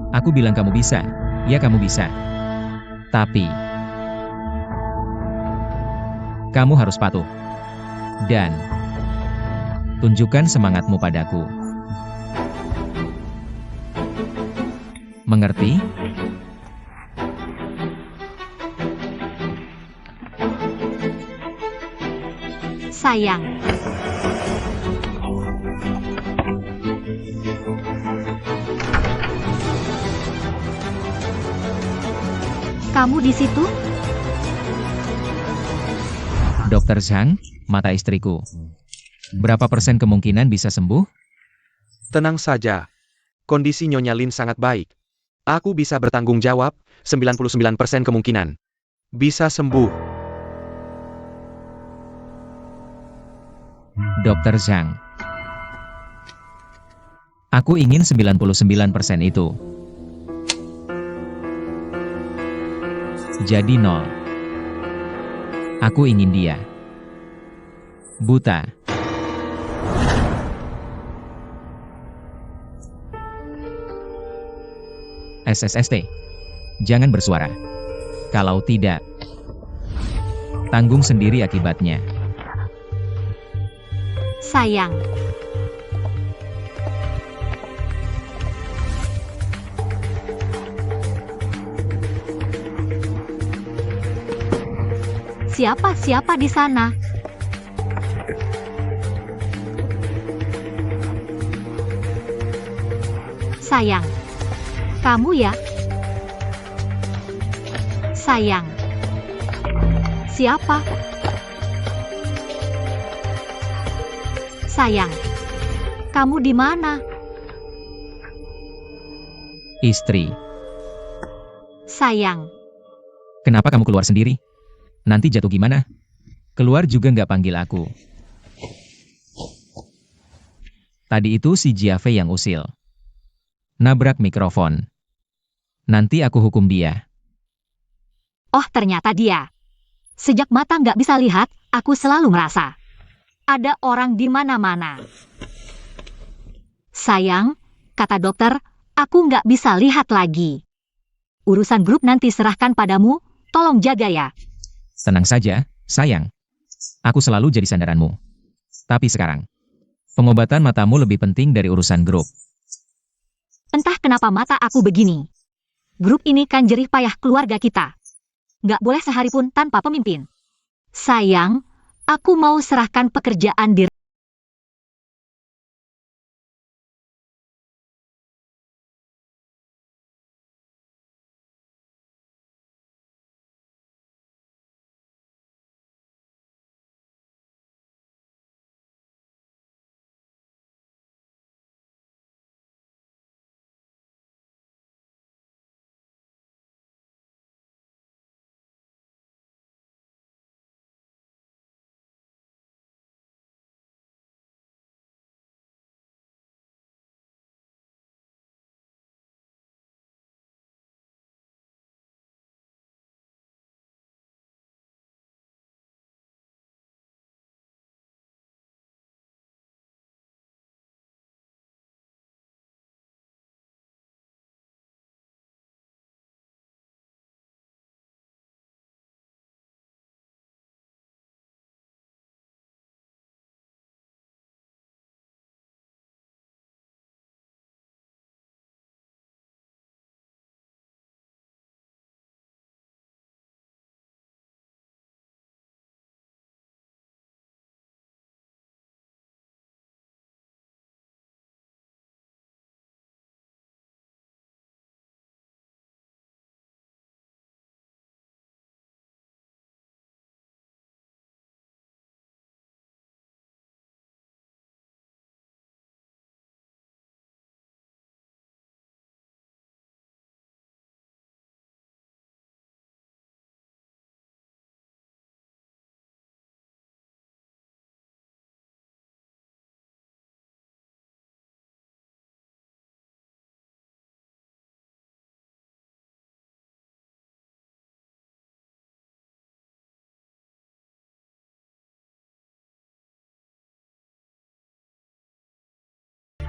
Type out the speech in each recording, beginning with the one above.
Aku bilang kamu bisa. Ya kamu bisa. Tapi, kamu harus patuh. Dan, tunjukkan semangatmu padaku. Mengerti? Sayang. Kamu di situ? Dokter Zhang, mata istriku. Berapa persen kemungkinan bisa sembuh? Tenang saja. Kondisi Nyonya Lin sangat baik. Aku bisa bertanggung jawab, 99% kemungkinan. Bisa sembuh. Dokter Zhang. Aku ingin 99% itu. Jadi 0. Aku ingin dia buta. SSST. Jangan bersuara. Kalau tidak, tanggung sendiri akibatnya. Sayang. Siapa di sana? Sayang. Kamu ya? Sayang. Siapa? Sayang. Kamu di mana? Istri. Sayang. Kenapa kamu keluar sendiri? Nanti jatuh gimana? Keluar juga nggak panggil aku. Tadi itu si Jiafei yang usil. Nabrak mikrofon. Nanti aku hukum dia. Oh, ternyata dia. Sejak mata nggak bisa lihat, aku selalu merasa ada orang di mana-mana. Sayang, kata dokter, aku nggak bisa lihat lagi. Urusan grup nanti serahkan padamu, tolong jaga ya. Tenang saja, sayang. Aku selalu jadi sandaranmu. Tapi sekarang, pengobatan matamu lebih penting dari urusan grup. Entah kenapa mata aku begini. Grup ini kan jerih payah keluarga kita. Nggak boleh sehari pun tanpa pemimpin. Sayang, aku mau serahkan pekerjaan di...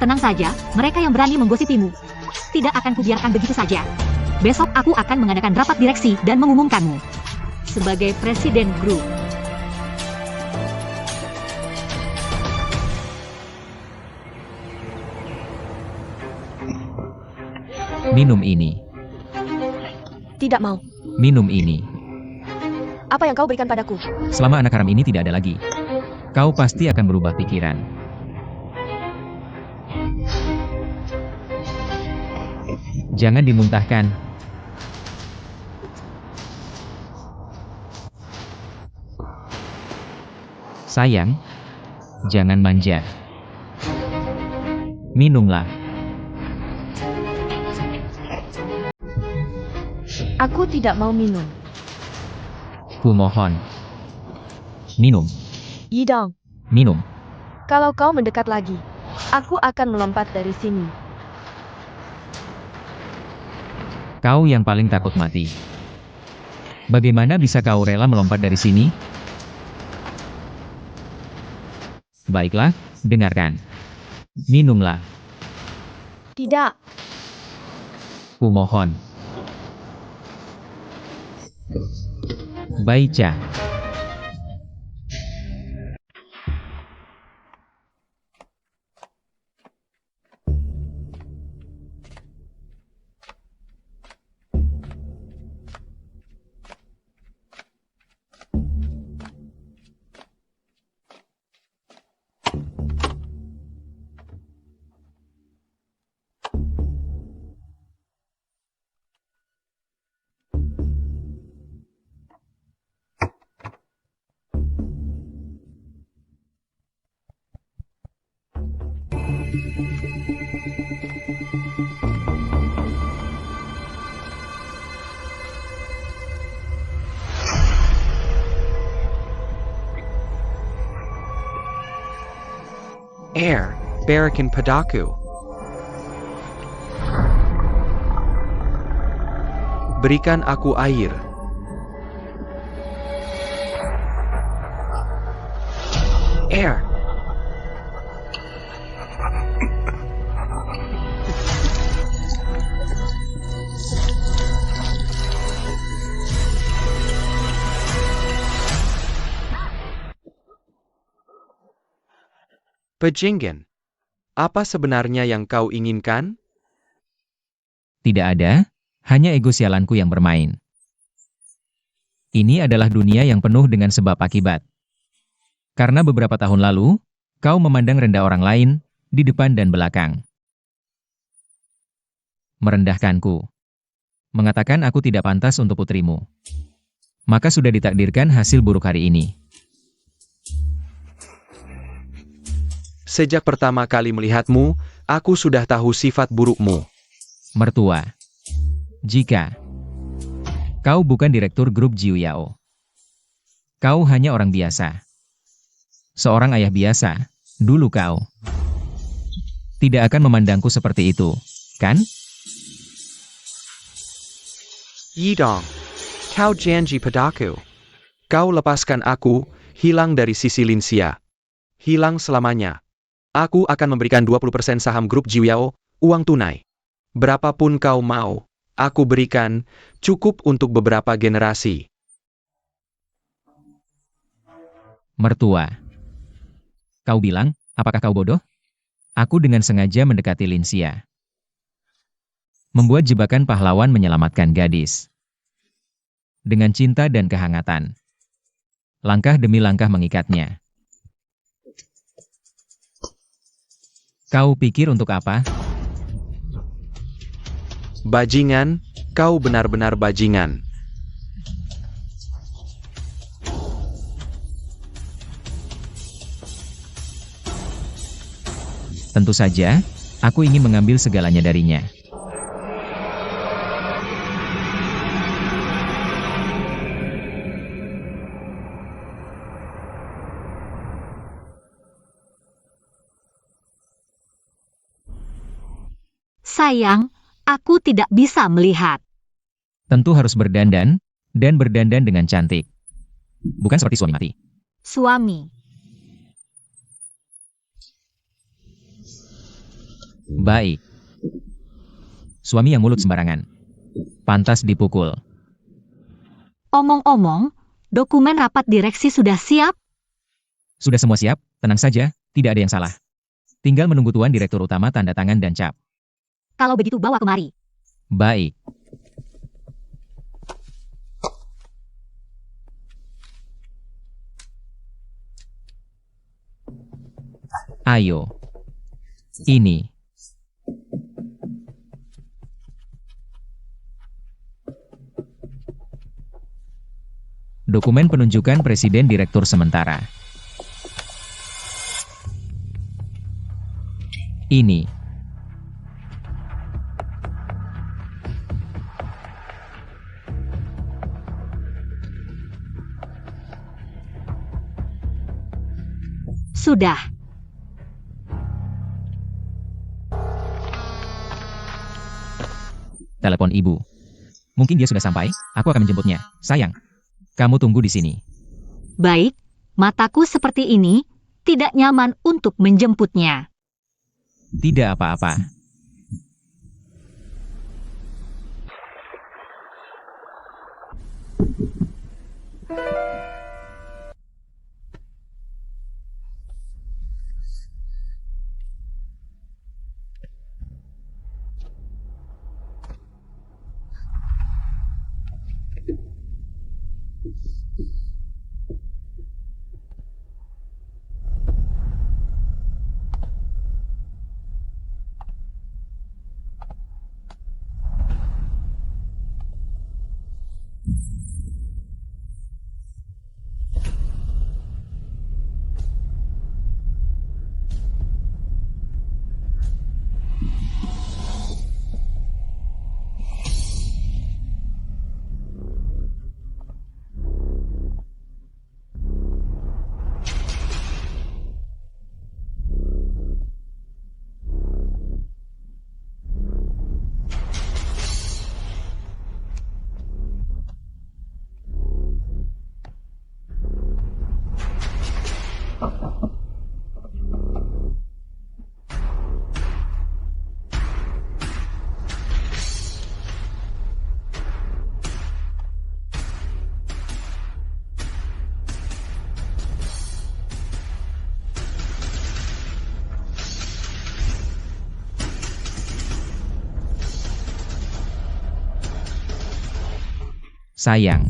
Tenang saja, mereka yang berani menggosipimu. tidak akan kubiarkan begitu saja. Besok aku akan mengadakan rapat direksi dan mengumumkanmu sebagai presiden grup. Minum ini. Tidak mau. Minum ini. Apa yang kau berikan padaku? Selama anak haram ini tidak ada lagi, kau pasti akan berubah pikiran. Jangan dimuntahkan. Sayang, jangan manja. Minumlah. Aku tidak mau minum. Kumohon. Minum. Yidong, Minum. kalau kau mendekat lagi, aku akan melompat dari sini. Kau yang paling takut mati. Bagaimana bisa kau rela melompat dari sini? Baiklah, dengarkan. Minumlah. Tidak. Kumohon. Baca. Air, berikan padaku. Berikan aku air. Air. Bajingan. Apa sebenarnya yang kau inginkan? Tidak ada, hanya ego sialanku yang bermain. Ini adalah dunia yang penuh dengan sebab akibat. Karena beberapa tahun lalu, kau memandang rendah orang lain, di depan dan belakang. Merendahkanku. Mengatakan aku tidak pantas untuk putrimu. Maka sudah ditakdirkan hasil buruk hari ini. Sejak pertama kali melihatmu, aku sudah tahu sifat burukmu. Mertua. Jika kau bukan direktur grup Jiu Yao, kau hanya orang biasa. Seorang ayah biasa, dulu kau tidak akan memandangku seperti itu, kan? Yidong, kau janji padaku. Kau lepaskan aku, hilang dari sisi Linsia. Hilang selamanya. Aku akan memberikan 20% saham grup Jiu Yao, uang tunai. Berapapun kau mau, aku berikan, cukup untuk beberapa generasi. Mertua. Kau bilang, apakah kau bodoh? Aku dengan sengaja mendekati Linsia. Membuat jebakan pahlawan menyelamatkan gadis. Dengan cinta dan kehangatan. Langkah demi langkah mengikatnya. Kau pikir untuk apa? Bajingan, kau benar-benar bajingan. Tentu saja, aku ingin mengambil segalanya darinya. Sayang, aku tidak bisa melihat. Tentu harus berdandan, dan berdandan dengan cantik. Bukan seperti suami mati. Suami. Baik. suami yang mulut sembarangan. Pantas dipukul. Omong-omong, dokumen rapat direksi sudah siap? Sudah semua siap, tenang saja, tidak ada yang salah. Tinggal menunggu Tuan Direktur Utama tanda tangan dan cap. Kalau begitu bawa kemari. Baik. Ayo. Ini. Dokumen penunjukan Presiden Direktur Sementara. Ini. Sudah. Telepon ibu. Mungkin dia sudah sampai, aku akan menjemputnya. Sayang, kamu tunggu di sini. Baik, mataku seperti ini, tidak nyaman untuk menjemputnya. Tidak apa-apa. Sayang.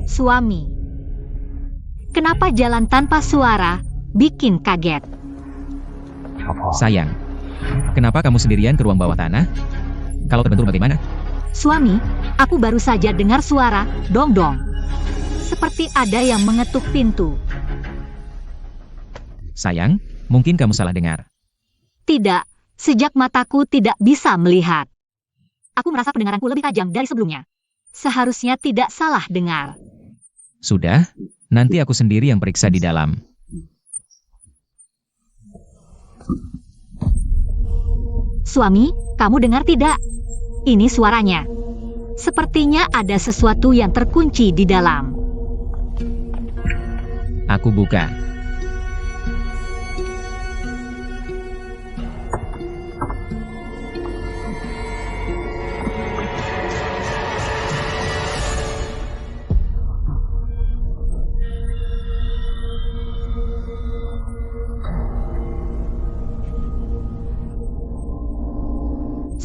Suami. Kenapa jalan tanpa suara bikin kaget? Sayang. Kenapa kamu sendirian ke ruang bawah tanah? Kalau terbentur bagaimana? Suami, aku baru saja dengar suara dong-dong. Seperti ada yang mengetuk pintu. Sayang, mungkin kamu salah dengar. Tidak, sejak mataku tidak bisa melihat. Aku merasa pendengaranku lebih tajam dari sebelumnya. Seharusnya tidak salah dengar. Sudah, nanti aku sendiri yang periksa di dalam. Suami, kamu dengar tidak? Ini suaranya. Sepertinya ada sesuatu yang terkunci di dalam. Aku buka.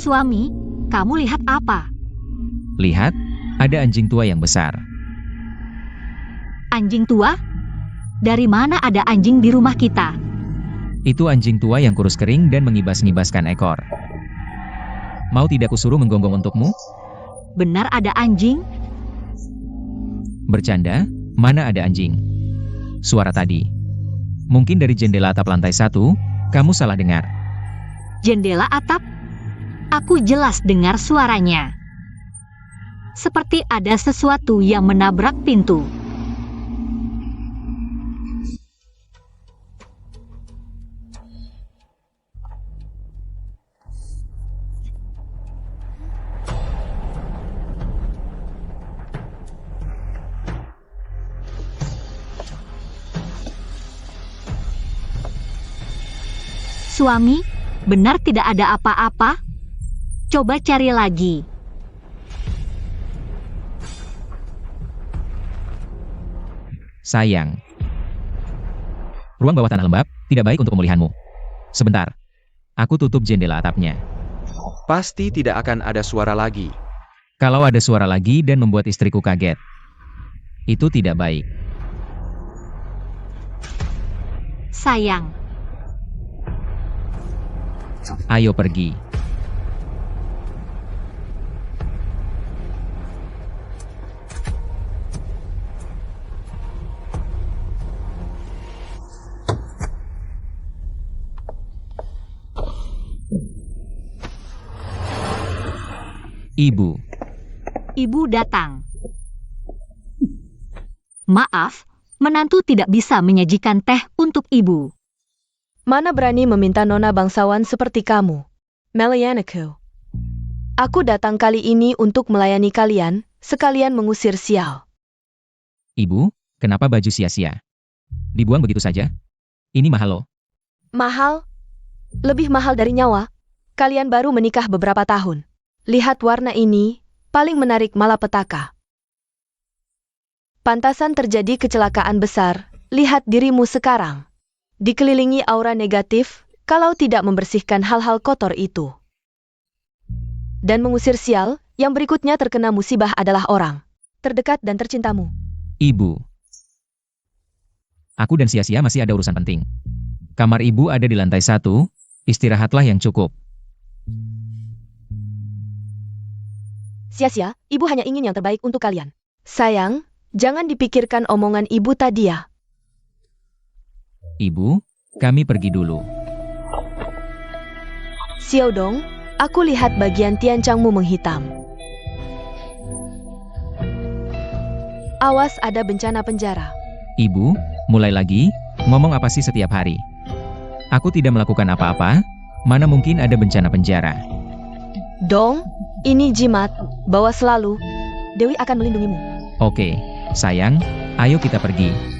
Suami, kamu lihat apa? Lihat, ada anjing tua yang besar. Anjing tua? Dari mana ada anjing di rumah kita? Itu anjing tua yang kurus kering dan mengibas-ngibaskan ekor. Mau tidak kusuruh menggonggong untukmu? Benar ada anjing? Bercanda, mana ada anjing? Suara tadi. Mungkin dari jendela atap lantai 1, kamu salah dengar. Jendela atap? Aku jelas dengar suaranya. Seperti ada sesuatu yang menabrak pintu. Suami, Benar tidak ada apa-apa? Coba cari lagi. Sayang. Ruang bawah tanah lembab, tidak baik untuk pemulihanmu. Sebentar. Aku tutup jendela atapnya. Pasti tidak akan ada suara lagi. Kalau ada suara lagi dan membuat istriku kaget. Itu tidak baik. Sayang, Ayo pergi. Ibu. ibu datang. Maaf, menantu tidak bisa menyajikan teh untuk ibu. Mana berani meminta nona bangsawan seperti kamu, Melianaku. Aku datang kali ini untuk melayani kalian, sekalian mengusir sial. Ibu, kenapa baju sia-sia? Dibuang begitu saja? Ini mahal loh. Mahal? Lebih mahal dari nyawa? Kalian baru menikah beberapa tahun. Lihat warna ini, paling menarik malapetaka. Pantasan terjadi kecelakaan besar, lihat dirimu sekarang. Dikelilingi aura negatif, kalau tidak membersihkan hal-hal kotor itu. Dan mengusir sial, yang berikutnya terkena musibah adalah orang terdekat dan tercintamu. Ibu. Aku dan sia-sia masih ada urusan penting. Kamar ibu ada di lantai 1, istirahatlah yang cukup. Sia-sia, ibu hanya ingin yang terbaik untuk kalian. Sayang, jangan dipikirkan omongan ibu tadi ya. Ibu, kami pergi dulu. Xiaodong, aku lihat bagian tiancangmu menghitam. Awas ada bencana penjara. Ibu, mulai lagi, ngomong apa sih setiap hari? Aku tidak melakukan apa-apa, mana mungkin ada bencana penjara. Dong, ini jimat, bawa selalu. Dewi akan melindungimu. Oke, sayang, ayo kita pergi.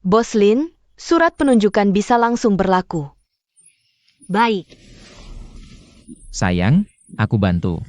Bos Lin, surat penunjukan bisa langsung berlaku. Baik, Sayang, aku bantu.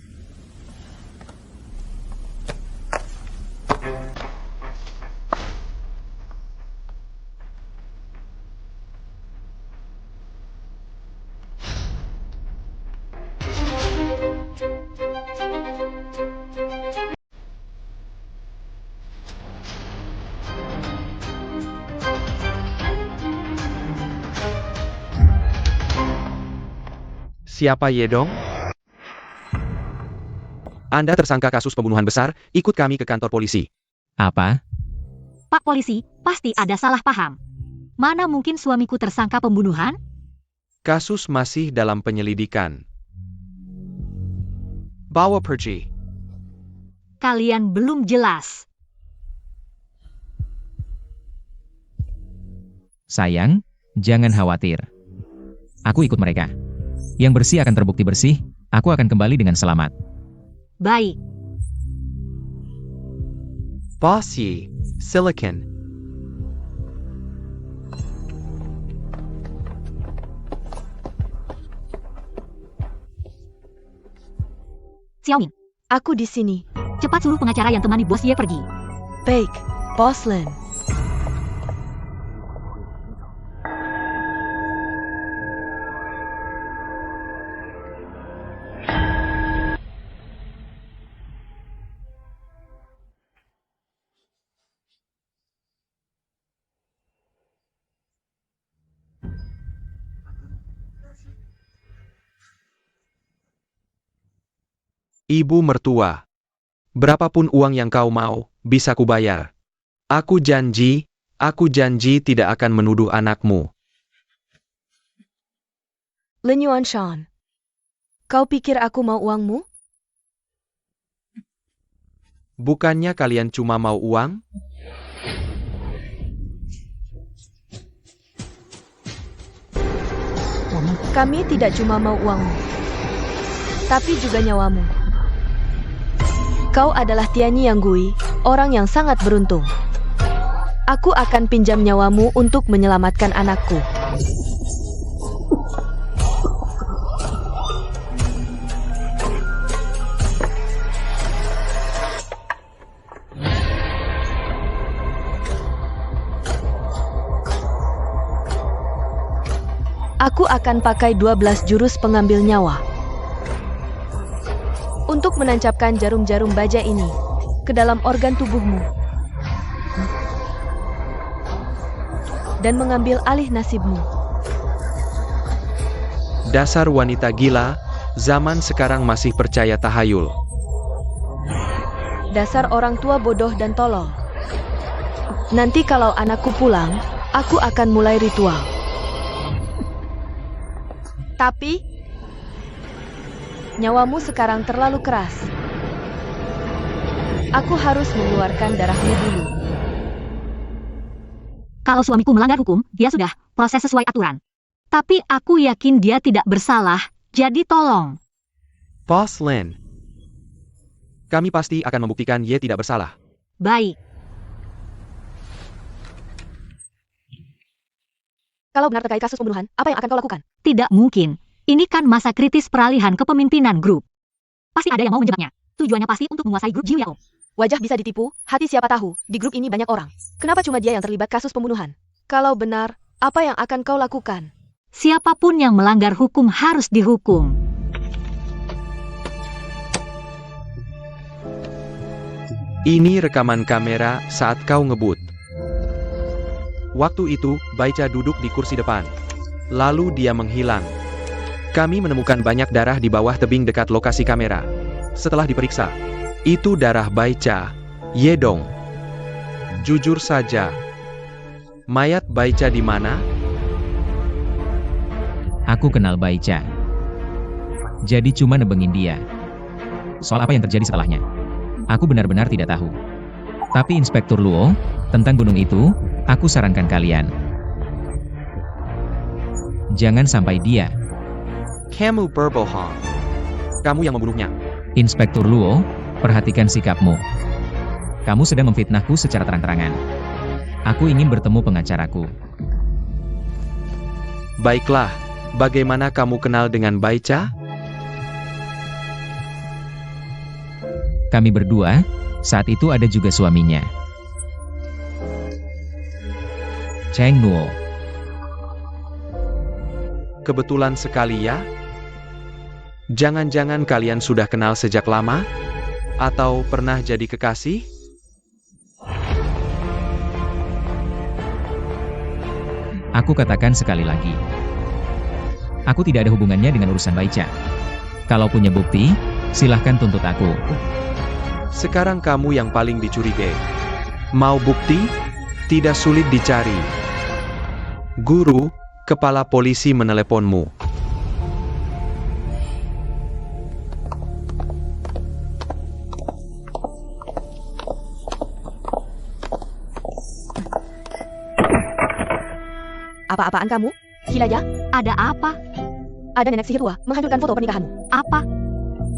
Siapa Yedong? Anda tersangka kasus pembunuhan besar, ikut kami ke kantor polisi. Apa? Pak Polisi, pasti ada salah paham. Mana mungkin suamiku tersangka pembunuhan? Kasus masih dalam penyelidikan. Bawa pergi. Kalian belum jelas. Sayang, jangan khawatir. Aku ikut mereka. Yang bersih akan terbukti bersih, aku akan kembali dengan selamat. Baik, Boss Yi, Silicon. Xiaoming, Aku di sini. cepat suruh pengacara yang temani Bos Ye pergi. Baik, Bos Lin. Ibu mertua. Berapapun uang yang kau mau, bisa kubayar. Aku janji tidak akan menuduh anakmu. Lin Yuanshan. Kau pikir aku mau uangmu? Bukannya kalian cuma mau uang? Kami tidak cuma mau uangmu, tapi juga nyawamu. Kau adalah Tianyi Yang Gui, orang yang sangat beruntung. Aku akan pinjam nyawamu untuk menyelamatkan anakku. Aku akan pakai 12 jurus pengambil nyawa untuk menancapkan jarum-jarum baja ini ke dalam organ tubuhmu dan mengambil alih nasibmu. Dasar wanita gila, zaman sekarang masih percaya tahayul. Dasar orang tua bodoh dan tolol. Nanti kalau anakku pulang, aku akan mulai ritual. Tapi, nyawamu sekarang terlalu keras. Aku harus mengeluarkan darahmu dulu. Kalau suamiku melanggar hukum, dia sudah proses sesuai aturan. Tapi aku yakin dia tidak bersalah, jadi tolong. Boss Lin. Kami pasti akan membuktikan Ye tidak bersalah. Baik. Kalau benar terkait kasus pembunuhan, apa yang akan kau lakukan? Tidak mungkin. Ini kan masa kritis peralihan kepemimpinan grup. Pasti ada yang mau menjebaknya. Tujuannya pasti untuk menguasai grup Jiuyao. Wajah bisa ditipu, hati siapa tahu, di grup ini banyak orang. Kenapa cuma dia yang terlibat kasus pembunuhan? Kalau benar, apa yang akan kau lakukan? Siapapun yang melanggar hukum harus dihukum. Ini rekaman kamera saat kau ngebut. Waktu itu, Baicha duduk di kursi depan. Lalu dia menghilang. Kami menemukan banyak darah di bawah tebing dekat lokasi kamera. Setelah diperiksa, itu darah Baicha, Yedong. Jujur saja, mayat Baicha di mana? Aku kenal Baicha. Jadi cuma nebengin dia. Soal apa yang terjadi setelahnya, aku benar-benar tidak tahu. Tapi Inspektur Luo, tentang gunung itu, aku sarankan kalian. Jangan sampai dia. Kamu berbohong. Kamu yang membunuhnya. Inspektur Luo, perhatikan sikapmu. Kamu sedang memfitnahku secara terang-terangan. Aku ingin bertemu pengacaraku. Baiklah, bagaimana kamu kenal dengan Baicha? Kami berdua, saat itu ada juga suaminya. Cheng Nuo. Kebetulan sekali ya? Jangan-jangan kalian sudah kenal sejak lama? Atau pernah jadi kekasih? Aku katakan sekali lagi. Aku tidak ada hubungannya dengan urusan Baicha. Kalau punya bukti, silahkan tuntut aku. Sekarang kamu yang paling dicurigai. Mau bukti? Tidak sulit dicari. Guru, kepala polisi meneleponmu. Apa-apaan kamu? Hilaya, Ada apa? ada nenek sihir tua menghancurkan foto pernikahanmu. Apa?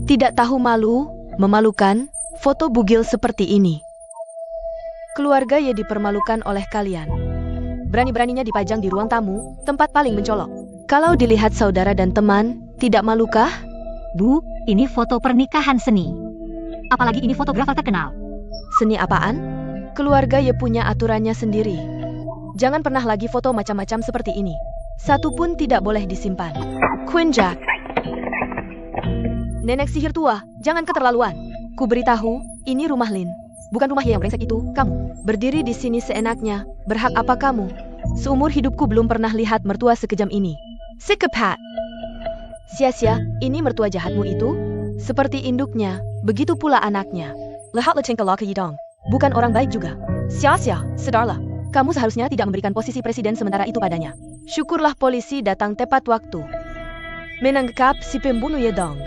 Tidak tahu malu, memalukan, foto bugil seperti ini. Keluarga Ye dipermalukan oleh kalian. Berani-beraninya dipajang di ruang tamu, tempat paling mencolok. Kalau dilihat saudara dan teman, tidak malukah? Bu, ini foto pernikahan seni. Apalagi ini fotografer terkenal. Seni apaan? Keluarga Ye punya aturannya sendiri. Jangan pernah lagi foto macam-macam seperti ini. Satu pun tidak boleh disimpan. Queen Jack. Nenek sihir tua, jangan keterlaluan. Ku beritahu, ini rumah Lin. Bukan rumah Ye yang brengsek itu, kamu. Berdiri di sini seenaknya, berhak apa kamu? Seumur hidupku belum pernah lihat mertua sekejam ini. Psychopath. Sia-sia, ini mertua jahatmu itu? Seperti induknya, begitu pula anaknya. Lihatlah tingkah laku Yidong. Bukan orang baik juga. Sia-sia, sedarlah. Kamu seharusnya tidak memberikan posisi presiden sementara itu padanya. Syukurlah polisi datang tepat waktu. Menangkap si pembunuh Yidong.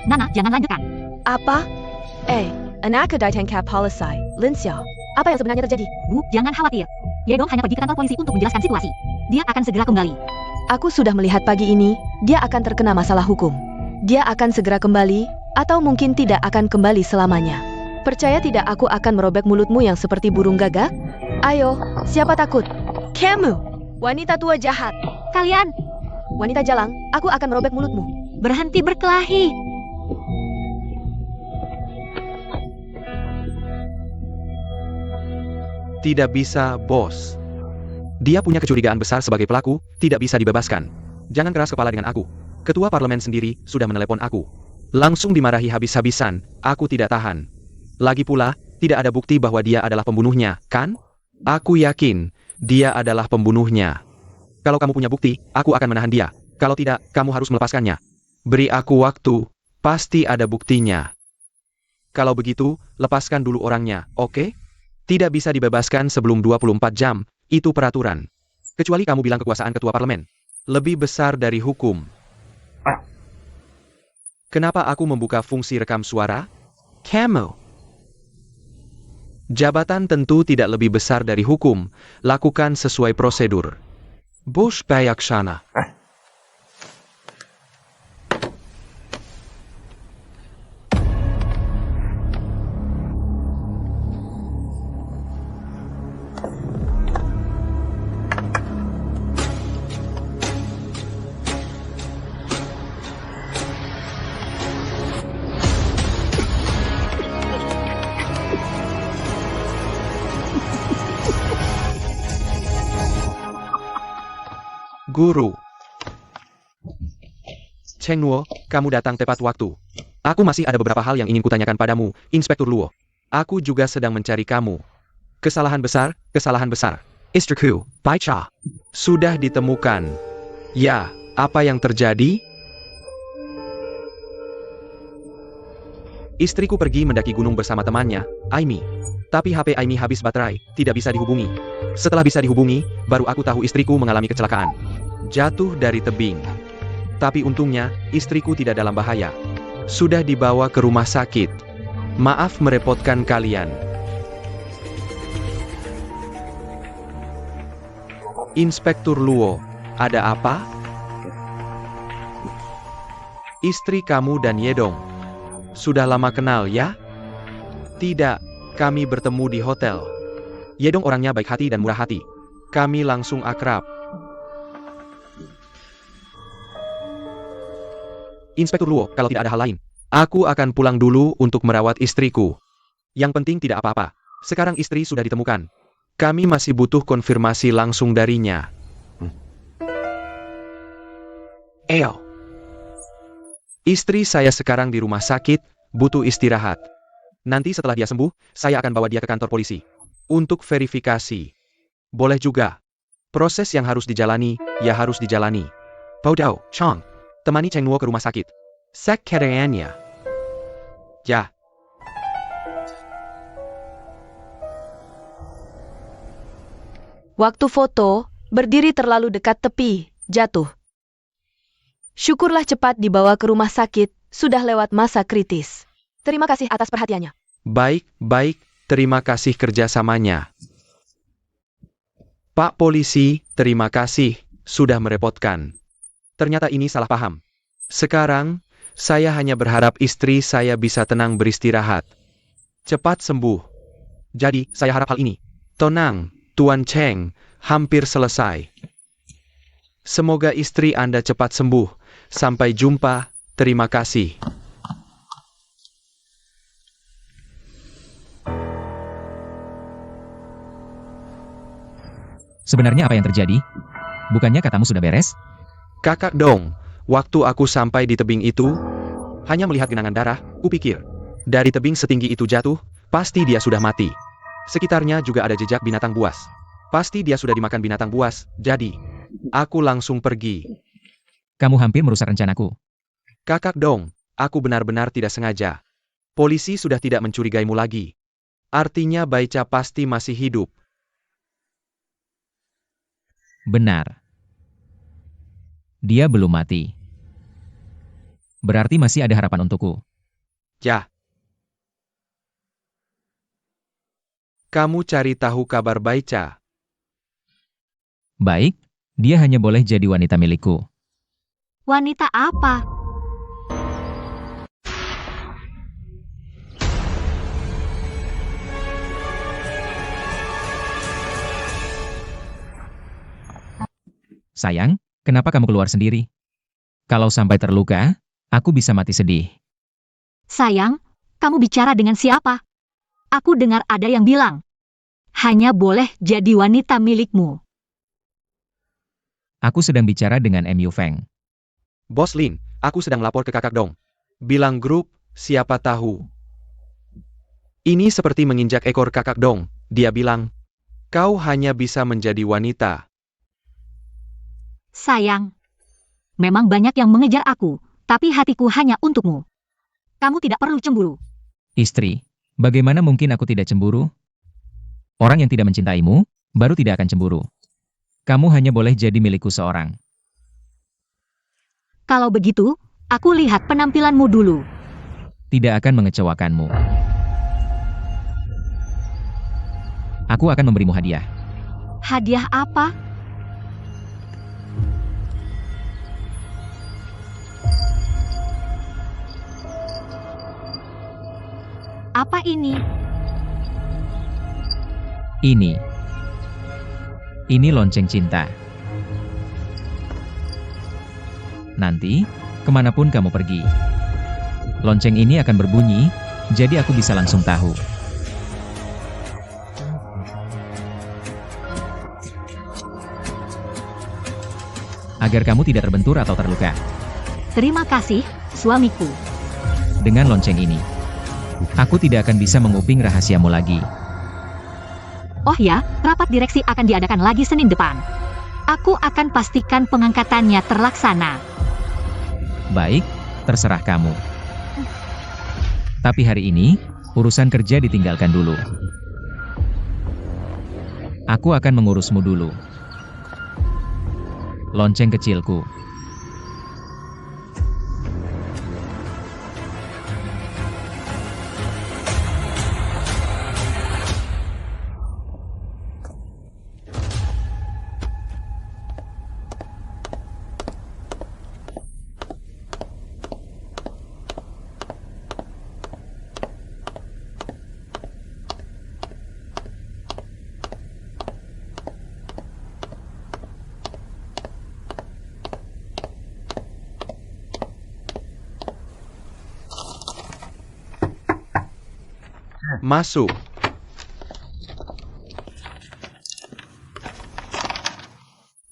Nana, jangan lanjutkan. Apa? Anak ditangkap polisi, Linxia. Apa yang sebenarnya terjadi? Bu, jangan khawatir. Yedong hanya pergi ke kantor polisi untuk menjelaskan situasi. Dia akan segera kembali. Aku sudah melihat pagi ini, dia akan terkena masalah hukum. Dia akan segera kembali, atau mungkin tidak akan kembali selamanya. Percaya tidak aku akan merobek mulutmu yang seperti burung gagak? Ayo, siapa takut? Kamu, wanita tua jahat. Kalian, Wanita jalang, aku akan merobek mulutmu. berhenti berkelahi. Tidak bisa, bos. Dia punya kecurigaan besar sebagai pelaku, tidak bisa dibebaskan. Jangan keras kepala dengan aku. Ketua parlemen sendiri sudah menelepon aku. Langsung dimarahi habis-habisan, aku tidak tahan. Lagi pula, tidak ada bukti bahwa dia adalah pembunuhnya, kan? Aku yakin, dia adalah pembunuhnya. Kalau kamu punya bukti, aku akan menahan dia. Kalau tidak, kamu harus melepaskannya. Beri aku waktu, pasti ada buktinya. Kalau begitu, lepaskan dulu orangnya, oke? Tidak bisa dibebaskan sebelum 24 jam, itu peraturan. Kecuali kamu bilang kekuasaan ketua parlemen lebih besar dari hukum. Kenapa aku membuka fungsi rekam suara? Kamu. Jabatan tentu tidak lebih besar dari hukum, lakukan sesuai prosedur. Bos Bayaksana. Guru. Cheng Nuo, kamu datang tepat waktu. Aku masih ada beberapa hal yang ingin kutanyakan padamu, Inspektur Luo. Aku juga sedang mencari kamu. Kesalahan besar, kesalahan besar. Istriku, Pai Cha, sudah ditemukan. Ya, apa yang terjadi? Istriku pergi mendaki gunung bersama temannya, Aimi. Tapi HP Aimi habis baterai, tidak bisa dihubungi. Setelah bisa dihubungi, baru aku tahu istriku mengalami kecelakaan. Jatuh dari tebing. Tapi untungnya, istriku tidak dalam bahaya. Sudah dibawa ke rumah sakit. Maaf merepotkan kalian. Inspektur Luo, ada apa? Istri kamu dan Yedong. Sudah lama kenal ya? Tidak, kami bertemu di hotel. Yedong orangnya baik hati dan murah hati. Kami langsung akrab. Inspektur Luo, kalau tidak ada hal lain, aku akan pulang dulu untuk merawat istriku. Yang penting tidak apa-apa. Sekarang istri sudah ditemukan. Kami masih butuh konfirmasi langsung darinya. Eo. Istri saya sekarang di rumah sakit, butuh istirahat. Nanti setelah dia sembuh, saya akan bawa dia ke kantor polisi. Untuk verifikasi. Boleh juga. Proses yang harus dijalani, ya harus dijalani. Podao, Chong. Temani Cheng Nuo ke rumah sakit. Sekretariannya. Ya. Waktu foto, berdiri terlalu dekat tepi, jatuh. Syukurlah cepat dibawa ke rumah sakit, sudah lewat masa kritis. Terima kasih atas perhatiannya. Baik, terima kasih kerjasamanya. Pak Polisi, terima kasih, sudah merepotkan. Ternyata ini salah paham. Sekarang, saya hanya berharap istri saya bisa tenang beristirahat. Cepat sembuh. Jadi, saya harap hal ini. Tenang, Tuan Cheng, hampir selesai. Semoga istri Anda cepat sembuh. Sampai jumpa, terima kasih. Sebenarnya apa yang terjadi? Bukannya katamu sudah beres? Kakak dong, waktu aku sampai di tebing itu, hanya melihat genangan darah, kupikir. Dari tebing setinggi itu jatuh, pasti dia sudah mati. Sekitarnya juga ada jejak binatang buas. Pasti dia sudah dimakan binatang buas, jadi aku langsung pergi. Kamu hampir merusak rencanaku. Kakak dong, aku benar-benar tidak sengaja. Polisi sudah tidak mencurigaimu lagi. Artinya Baicha pasti masih hidup. Benar. Dia belum mati. Berarti masih ada harapan untukku. Ya. Kamu cari tahu kabar Baicha. Baik, dia hanya boleh jadi wanita milikku. Wanita apa? Sayang, kenapa kamu keluar sendiri? Kalau sampai terluka, aku bisa mati sedih. Sayang, kamu bicara dengan siapa? Aku dengar ada yang bilang, hanya boleh jadi wanita milikmu. Aku sedang bicara dengan Mu Feng. Bos Lin, aku sedang lapor ke Kakak Dong. Bilang grup, siapa tahu. Ini seperti menginjak ekor Kakak Dong. Dia bilang, kau hanya bisa menjadi wanita. Sayang, memang banyak yang mengejar aku, tapi hatiku hanya untukmu. Kamu tidak perlu cemburu. Istri, bagaimana mungkin aku tidak cemburu? Orang yang tidak mencintaimu, baru tidak akan cemburu. Kamu hanya boleh jadi milikku seorang. Kalau begitu, aku lihat penampilanmu dulu. Tidak akan mengecewakanmu. Aku akan memberimu hadiah. Hadiah apa? Apa ini? Ini lonceng cinta. Nanti, kemanapun kamu pergi, lonceng ini akan berbunyi, jadi aku bisa langsung tahu. Agar kamu tidak terbentur atau terluka. Terima kasih, suamiku. Dengan lonceng ini, aku tidak akan bisa menguping rahasiamu lagi. Oh ya, rapat direksi akan diadakan lagi Senin depan. Aku akan pastikan pengangkatannya terlaksana. Baik, terserah kamu. Tapi hari ini, urusan kerja ditinggalkan dulu. Aku akan mengurusmu dulu. Lonceng kecilku. Masuk.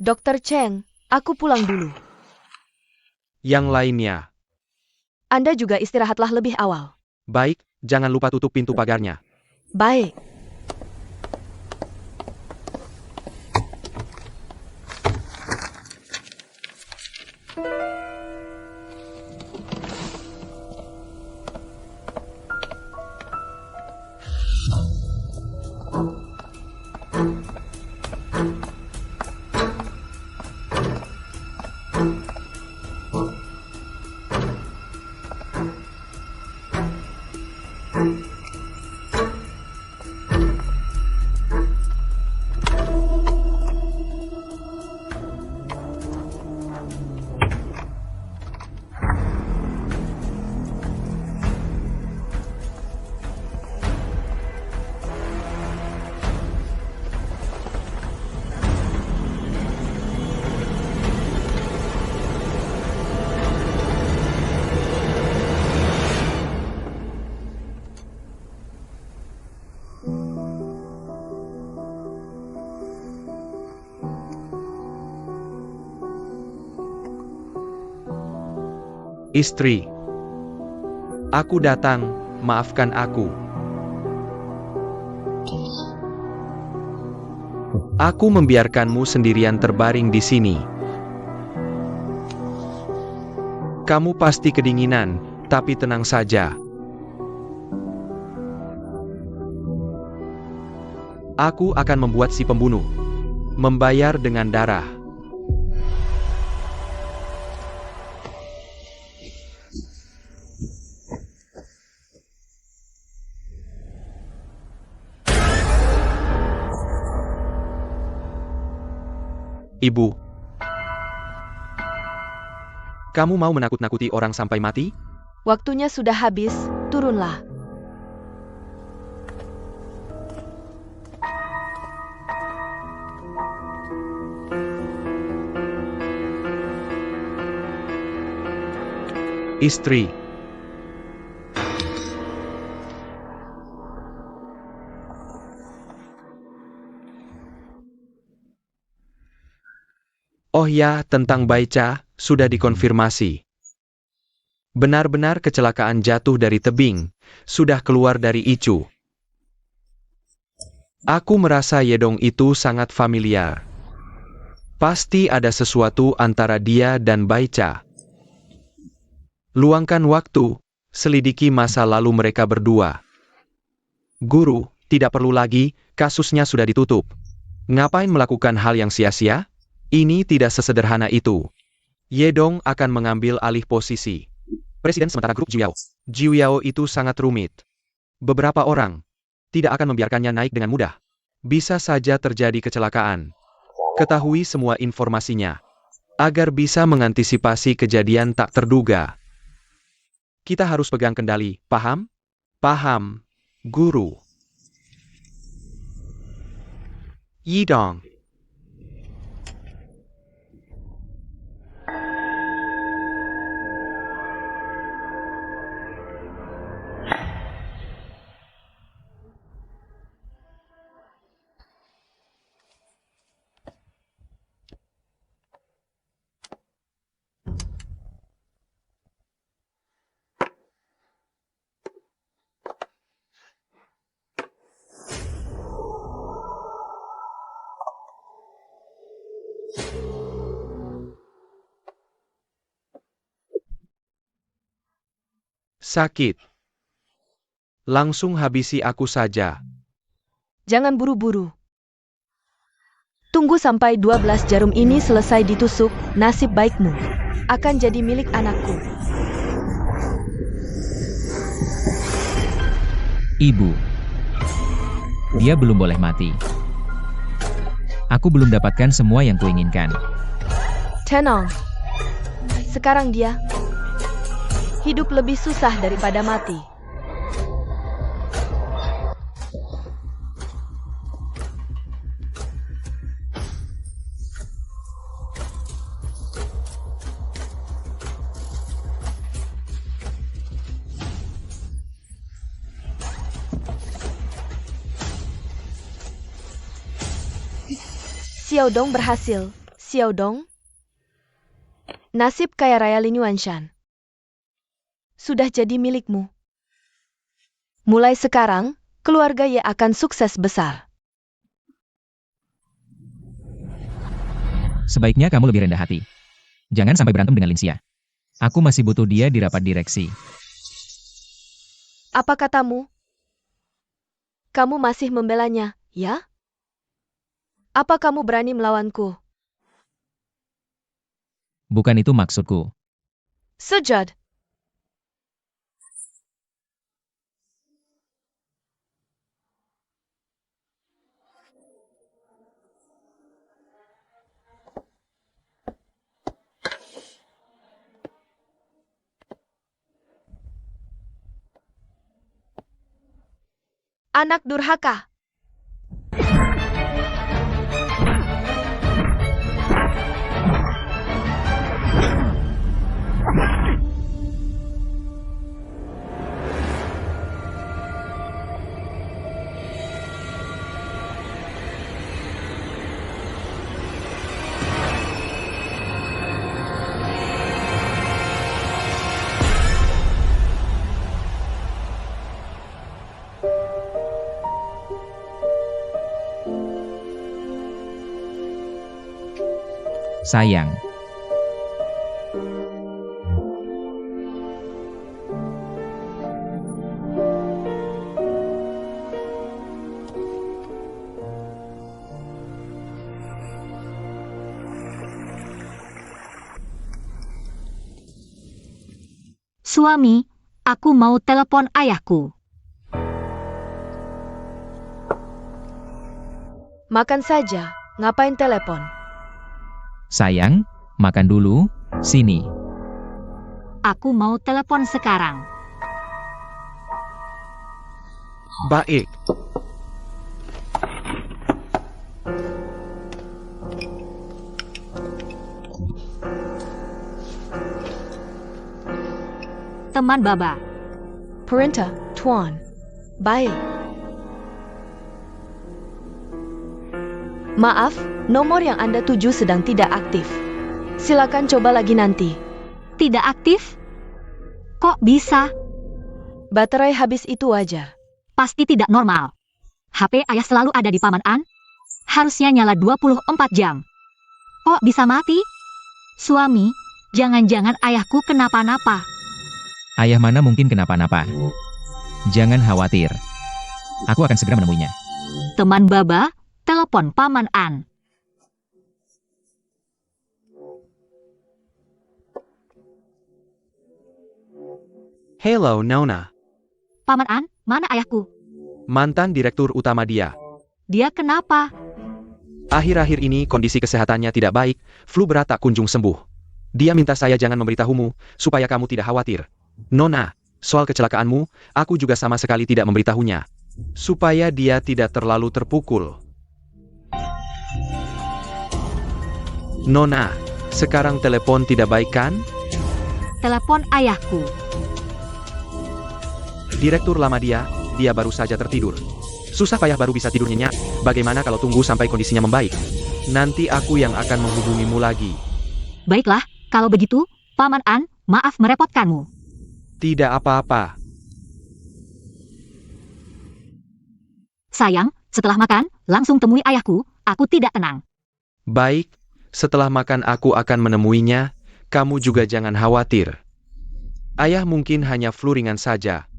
Dr. Cheng, aku pulang dulu. Yang lainnya. Anda juga istirahatlah lebih awal. Baik, jangan lupa tutup pintu pagarnya. Baik. Istri. Aku datang, maafkan aku. Aku membiarkanmu sendirian terbaring di sini. Kamu pasti kedinginan, Tapi tenang saja. Aku akan membuat si pembunuh membayar dengan darah. Ibu, kamu mau menakut-nakuti orang sampai mati? Waktunya sudah habis, turunlah. Istri. Oh ya, tentang Baicha, sudah dikonfirmasi. Benar-benar kecelakaan jatuh dari tebing, sudah keluar dari Ichu. Aku merasa Yedong itu sangat familiar. Pasti ada sesuatu antara dia dan Baicha. Luangkan waktu, selidiki masa lalu mereka berdua. Guru, tidak perlu lagi, kasusnya sudah ditutup. Ngapain melakukan hal yang sia-sia? Ini tidak sesederhana itu. Yedong akan mengambil alih posisi presiden sementara grup Jiuyao. Jiuyao itu sangat rumit. Beberapa orang tidak akan membiarkannya naik dengan mudah. Bisa saja terjadi kecelakaan. Ketahui semua informasinya, agar bisa mengantisipasi kejadian tak terduga. Kita harus pegang kendali, paham? Paham, Guru. Yidong. Sakit. Langsung habisi aku saja. Jangan buru-buru. Tunggu sampai 12 jarum ini selesai ditusuk, nasib baikmu akan jadi milik anakku. Ibu. Dia belum boleh mati. Aku belum dapatkan semua yang kuinginkan. Tenang. Sekarang dia hidup lebih susah daripada mati. Xiaodong berhasil. Xiaodong, nasib kaya raya Lin Yuanshan sudah jadi milikmu. Mulai sekarang, keluarga Ye akan sukses besar. Sebaiknya kamu lebih rendah hati. Jangan sampai berantem dengan Linxia. Aku masih butuh dia di rapat direksi. Apa katamu? Kamu masih membelanya, ya? Apa kamu berani melawanku? Bukan itu maksudku. Sejad. Anak durhaka. Sayang. Suami, aku mau telepon ayahku. Makan saja, ngapain telepon? Sayang, makan dulu, sini. Aku mau telepon sekarang. Baik. Teman Baba. Perintah, Tuan. Baik. Maaf, nomor yang Anda tuju sedang tidak aktif. Silakan coba lagi nanti. Tidak aktif? Kok bisa? Baterai habis itu wajar. Pasti tidak normal. HP ayah selalu ada di Paman An. Harusnya nyala 24 jam. Kok bisa mati? Suami, jangan-jangan ayahku kenapa-napa. Ayah mana mungkin kenapa-napa. Jangan khawatir. Aku akan segera menemuinya. Teman Baba, telepon Paman An. Hello, Nona. Paman An, mana ayahku? Mantan direktur utama dia. Dia kenapa? Akhir-akhir ini kondisi kesehatannya tidak baik, flu berat tak kunjung sembuh. Dia minta saya jangan memberitahumu, supaya kamu tidak khawatir. Nona, soal kecelakaanmu, aku juga sama sekali tidak memberitahunya. Supaya dia tidak terlalu terpukul. Nona, sekarang telepon tidak baik kan? Telepon ayahku. Direktur lama dia baru saja tertidur. Susah payah baru bisa tidur nyenyak, bagaimana kalau tunggu sampai kondisinya membaik? Nanti aku yang akan menghubungimu lagi. Baiklah, kalau begitu, Paman An, maaf merepotkanmu. Tidak apa-apa. Sayang, setelah makan, langsung temui ayahku, aku tidak tenang. Baik, setelah makan aku akan menemuinya, kamu juga jangan khawatir. Ayah mungkin hanya flu ringan saja.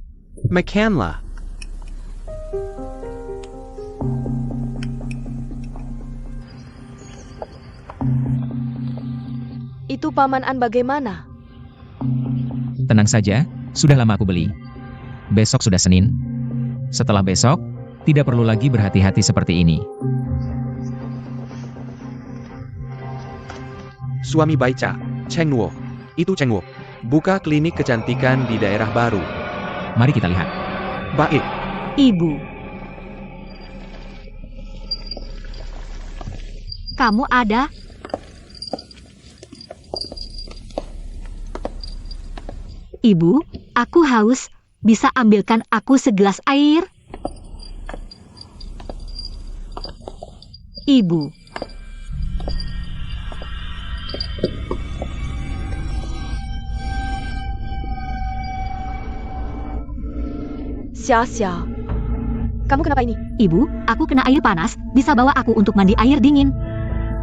Makanlah. Itu Paman An bagaimana? Tenang saja, sudah lama aku beli. Besok sudah Senin. Setelah besok, tidak perlu lagi berhati-hati seperti ini. Suami Baica, Cheng Nuo. Itu Cheng Nuo. Buka klinik kecantikan di daerah baru. Mari kita lihat. Baik. Ibu. Kamu ada? Ibu, aku haus. Bisa ambilkan aku segelas air? Ibu. Sia-sia. Kamu kenapa ini? Ibu, aku kena air panas. Bisa bawa aku untuk mandi air dingin?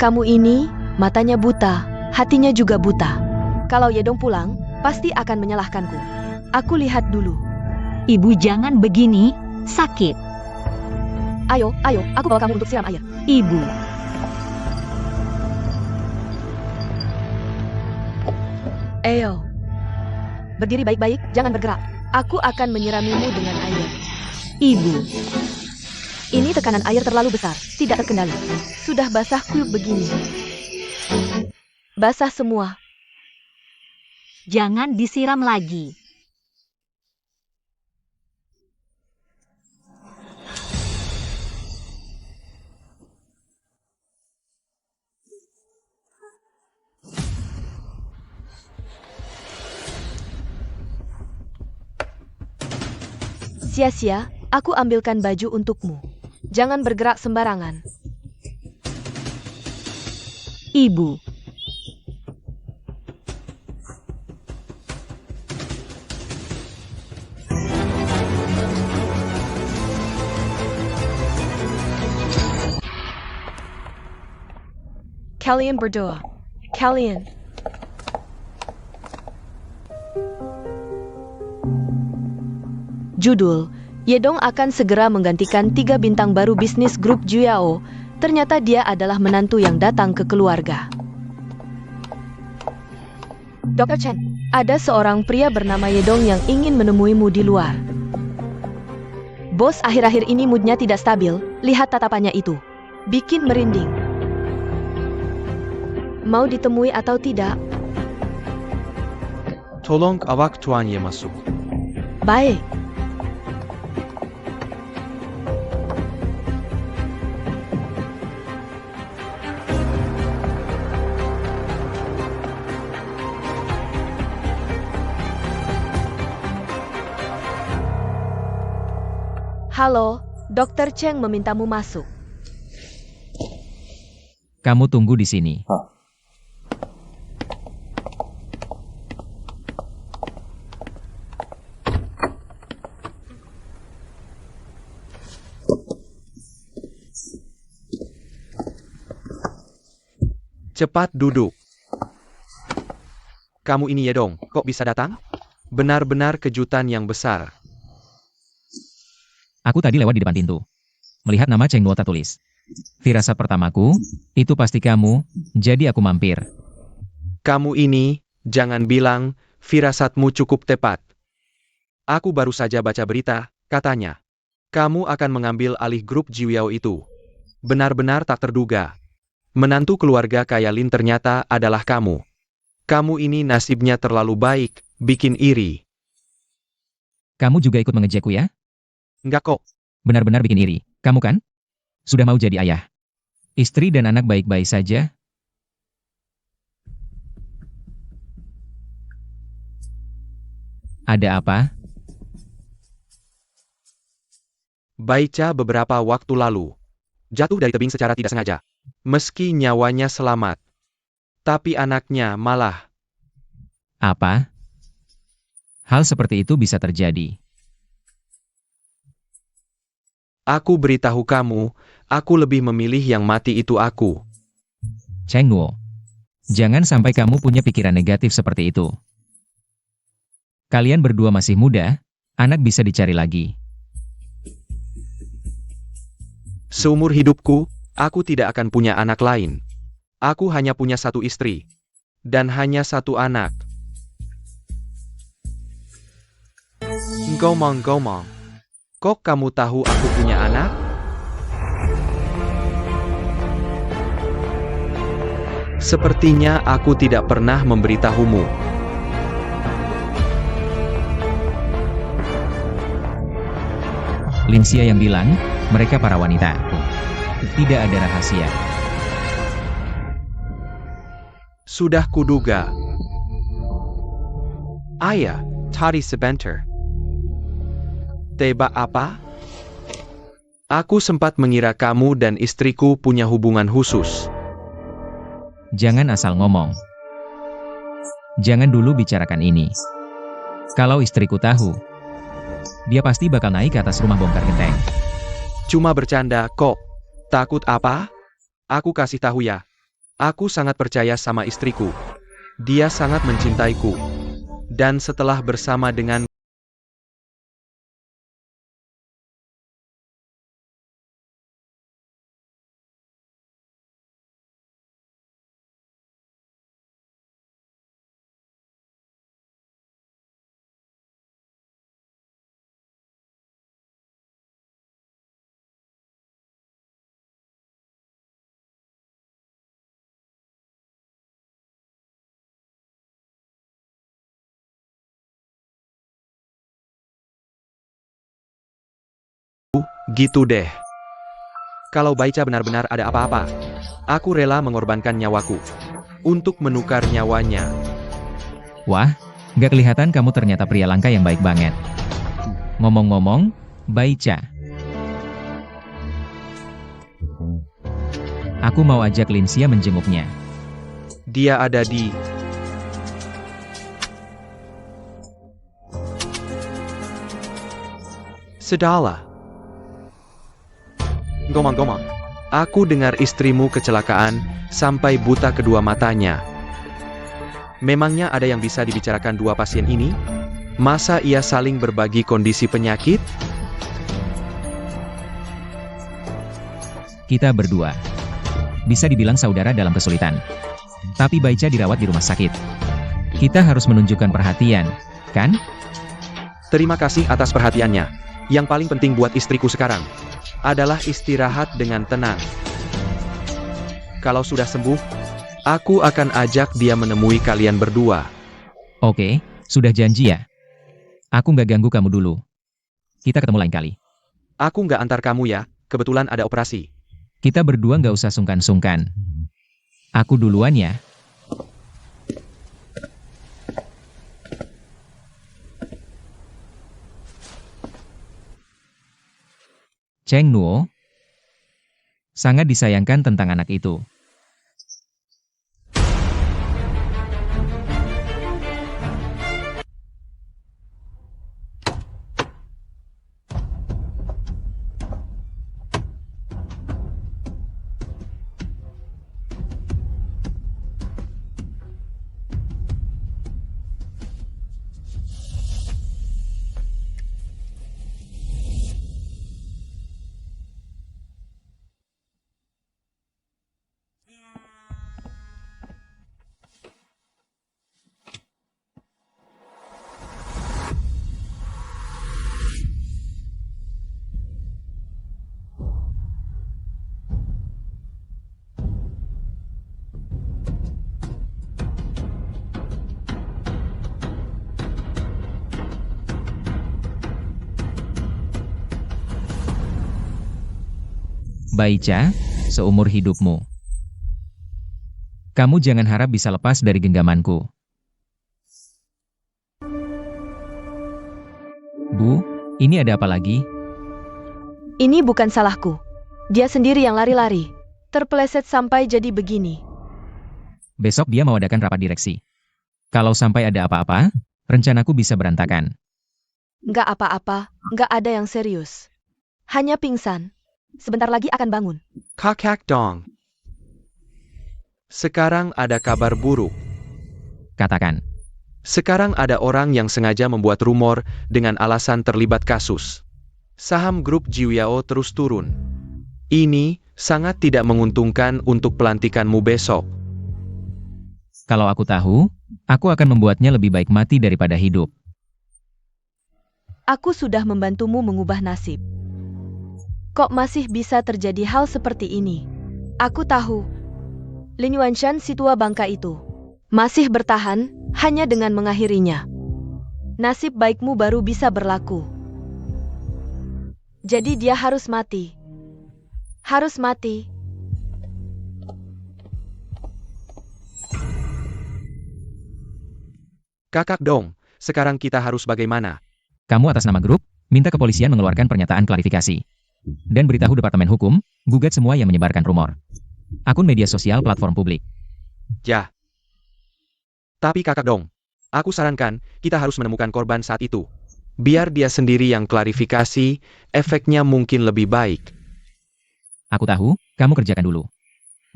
Kamu ini, matanya buta, hatinya juga buta. Kalau Yedong pulang, pasti akan menyalahkanku. Aku lihat dulu. Ibu jangan begini, sakit. Ayo, aku bawa kamu untuk siram air. Ibu. Ayo. Berdiri baik-baik, jangan bergerak. Aku akan menyiramimu dengan air. Ibu. Ini tekanan air terlalu besar, tidak terkendali. Sudah basah kuyup begini. Basah semua. Jangan disiram lagi. Sia-sia, aku ambilkan baju untukmu. Jangan bergerak sembarangan. Ibu. Kalian berdoa. Kalian. Judul, Yedong akan segera menggantikan 3 bintang baru bisnis grup Juyao. Ternyata dia adalah menantu yang datang ke keluarga. Dr. Chen, Ada seorang pria bernama Yedong yang ingin menemuimu di luar. Bos, akhir-akhir ini moodnya tidak stabil. Lihat tatapannya itu. Bikin merinding. Mau ditemui atau tidak? Tolong awak tuannya masuk. Baik. Halo, Dokter Cheng memintamu masuk. Kamu tunggu di sini. Cepat duduk. Kamu ini Yedong, kok bisa datang? Benar-benar kejutan yang besar. Aku tadi lewat di depan pintu. Melihat nama Cheng Nuo tertulis. Firasat pertamaku, itu pasti kamu, jadi aku mampir. Kamu ini, jangan bilang, firasatmu cukup tepat. Aku baru saja baca berita, katanya. Kamu akan mengambil alih grup Jiuyao itu. Benar-benar tak terduga. Menantu keluarga kaya Lin ternyata adalah kamu. Kamu ini nasibnya terlalu baik, bikin iri. Kamu juga ikut mengejekku ya? Enggak kok. Benar-benar bikin iri. Kamu kan? Sudah mau jadi ayah. Istri dan anak baik-baik saja. Ada apa? Baica beberapa waktu lalu. Jatuh dari tebing secara tidak sengaja. Meski nyawanya selamat. Tapi anaknya malah. Apa? Hal seperti itu bisa terjadi. Aku beritahu kamu, aku lebih memilih yang mati itu aku. Cheng Nuo, jangan sampai kamu punya pikiran negatif seperti itu. Kalian berdua masih muda, anak bisa dicari lagi. Seumur hidupku, aku tidak akan punya anak lain. Aku hanya punya satu istri. Dan hanya satu anak. Ngomong-ngomong. Kok kamu tahu aku punya anak? Sepertinya aku tidak pernah memberitahumu. Linsia yang bilang, mereka para wanita. Tidak ada rahasia. Sudah kuduga. Ayah, tadi sebentar. Tebak apa? Aku sempat mengira kamu dan istriku punya hubungan khusus. Jangan asal ngomong. Jangan dulu bicarakan ini. Kalau istriku tahu, dia pasti bakal naik ke atas rumah bongkar genteng. Cuma bercanda kok. Takut apa? Aku kasih tahu ya. Aku sangat percaya sama istriku. Dia sangat mencintaiku. Dan setelah bersama dengan gitu deh. Kalau Baica benar-benar ada apa-apa, aku rela mengorbankan nyawaku untuk menukar nyawanya. Wah, gak kelihatan kamu ternyata pria langka yang baik banget. Ngomong-ngomong, Baica. Aku mau ajak Linsia menjenguknya. Dia ada di... Sedala. Ngomong-ngomong, aku dengar istrimu kecelakaan, sampai buta kedua matanya. Memangnya ada yang bisa dibicarakan dua pasien ini? Masa ia saling berbagi kondisi penyakit? Kita berdua. Bisa dibilang saudara dalam kesulitan. Tapi Baica dirawat di rumah sakit. Kita harus menunjukkan perhatian, kan? Terima kasih atas perhatiannya. Yang paling penting buat istriku sekarang adalah istirahat dengan tenang. Kalau sudah sembuh, aku akan ajak dia menemui kalian berdua. Oke, sudah janji ya? Aku nggak ganggu kamu dulu. Kita ketemu lain kali. Aku nggak antar kamu ya, kebetulan ada operasi. Kita berdua nggak usah sungkan-sungkan. Aku duluan ya. Cheng Nuo sangat disayangkan tentang anak itu. Baicha, seumur hidupmu. Kamu jangan harap bisa lepas dari genggamanku. Bu, ini ada apa lagi? Ini bukan salahku. Dia sendiri yang lari-lari. Terpeleset sampai jadi begini. Besok dia mau adakan rapat direksi. Kalau sampai ada apa-apa, rencanaku bisa berantakan. Nggak apa-apa, nggak ada yang serius. Hanya pingsan. Sebentar lagi akan bangun. Kakak Dong. Sekarang ada kabar buruk. Katakan. Sekarang ada orang yang sengaja membuat rumor dengan alasan terlibat kasus. Saham grup Jiuyao terus turun. Ini sangat tidak menguntungkan untuk pelantikanmu besok. Kalau aku tahu, aku akan membuatnya lebih baik mati daripada hidup. Aku sudah membantumu mengubah nasib. Kok masih bisa terjadi hal seperti ini? Aku tahu. Lin Yuanshan si tua bangka itu masih bertahan hanya dengan mengakhirinya. Nasib baikmu baru bisa berlaku. Jadi dia harus mati. Harus mati. Kakak Dong, sekarang kita harus bagaimana? Kamu atas nama grup, minta kepolisian mengeluarkan pernyataan klarifikasi. Dan beritahu Departemen Hukum, gugat semua yang menyebarkan rumor. Akun media sosial platform publik. Ya. Tapi Kakak Dong, aku sarankan kita harus menemukan korban saat itu. Biar dia sendiri yang klarifikasi, efeknya mungkin lebih baik. Aku tahu, kamu kerjakan dulu.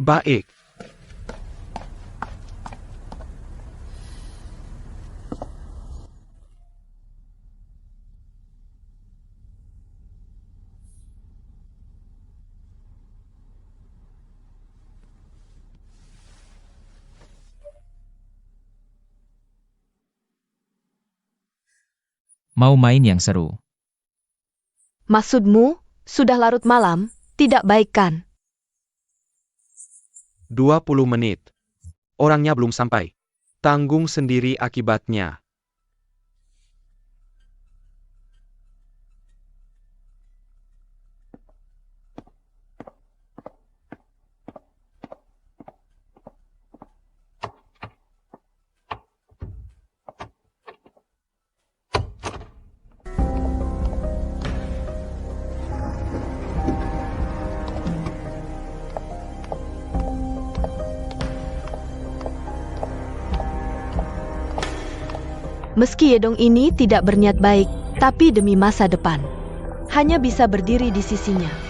Baik. Mau main yang seru. Maksudmu, sudah larut malam, tidak baik kan? 20 menit. Orangnya belum sampai. Tanggung sendiri akibatnya. Meski Yedong ini tidak berniat baik, tapi demi masa depan, hanya bisa berdiri di sisinya.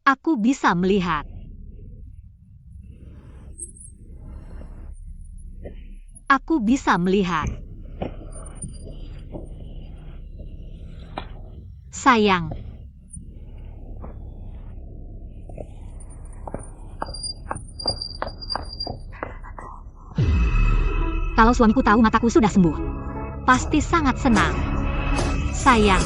Aku bisa melihat. Aku bisa melihat. Sayang. Kalau suamiku tahu mataku sudah sembuh, pasti sangat senang. Sayang.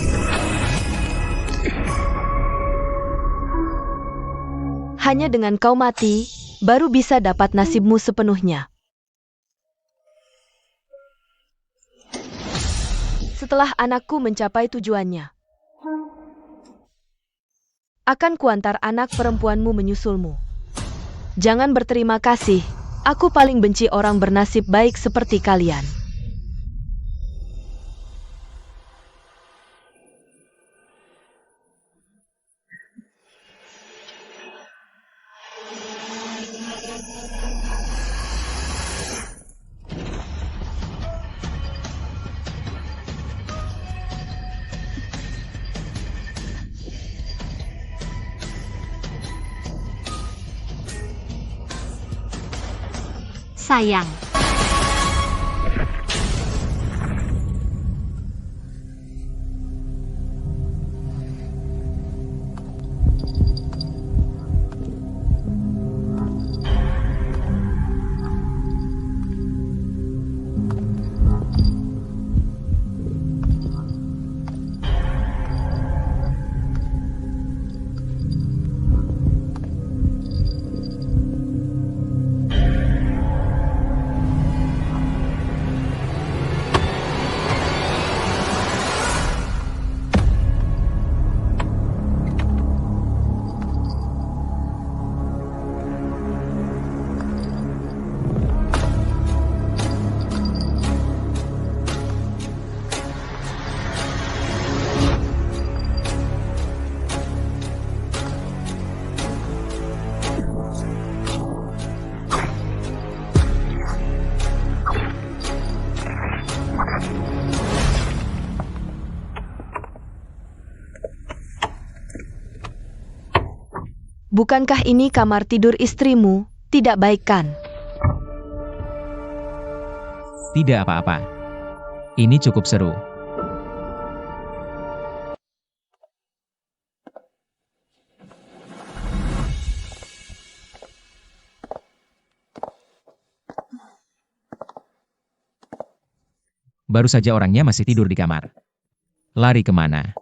Hanya dengan kau mati, baru bisa dapat nasibmu sepenuhnya. Setelah anakku mencapai tujuannya, akan kuantar anak perempuanmu menyusulmu. Jangan berterima kasih, aku paling benci orang bernasib baik seperti kalian. Sayang. Bukankah ini kamar tidur istrimu? Tidak baik kan? Tidak apa-apa. Ini cukup seru. Baru saja orangnya masih tidur di kamar. Lari kemana?